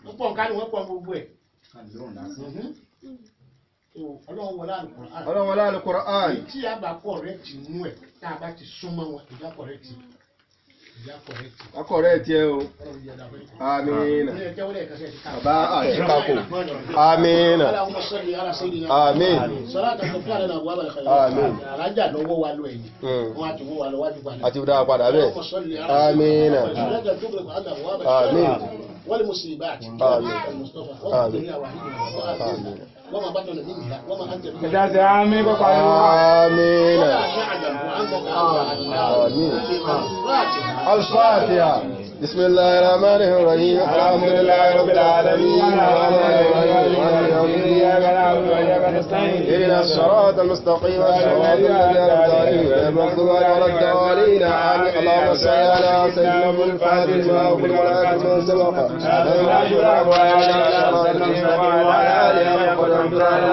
wọn pọ̀ nǹkan ni wọ́n pọ̀ gbogbo ẹ̀. Ọlọ́run wọlé Al-Qur'an. Ọlọ́run wọlé Al-Qur'an. Tí a bá kọ̀rẹ́tì nú ẹ̀ tá a bá ti súnmọ́ wọn ìjà kọ̀rẹ́tì. Akọ̀rẹ́ tiẹ̀ o. Àmín. Bàbá àṣìpapò. Àmín. Àmín. Àmín. Alájà lọ́wọ́ wa lọ ẹ̀yìn. Wọ́n á ti wọ́n wa lọ wájú padà. Àti dáa padà bẹ́ẹ̀. Àmín. Àmín. wọ́n lè mú sí ibà àti Mustapha wọ́n kò ní àwọn àdúgbò wọ́n máa bá tọ̀nà nínú ìlà wọ́n máa ń tẹ̀lé. Ẹja ṣe àmì kọ́kọ́ yóò wá. Àmín. Al-Fatiha. بسم الله الرحمن الرحيم الحمد لله رب العالمين اهدنا الصراط المستقيم صراط الذين أنعمت عليهم غير المغضوب عليهم ولا الضالين آمين اللهم صل على سيدنا الفاتح لما أغلق والآخر من سبق وعلى آله وصحبه وسلم.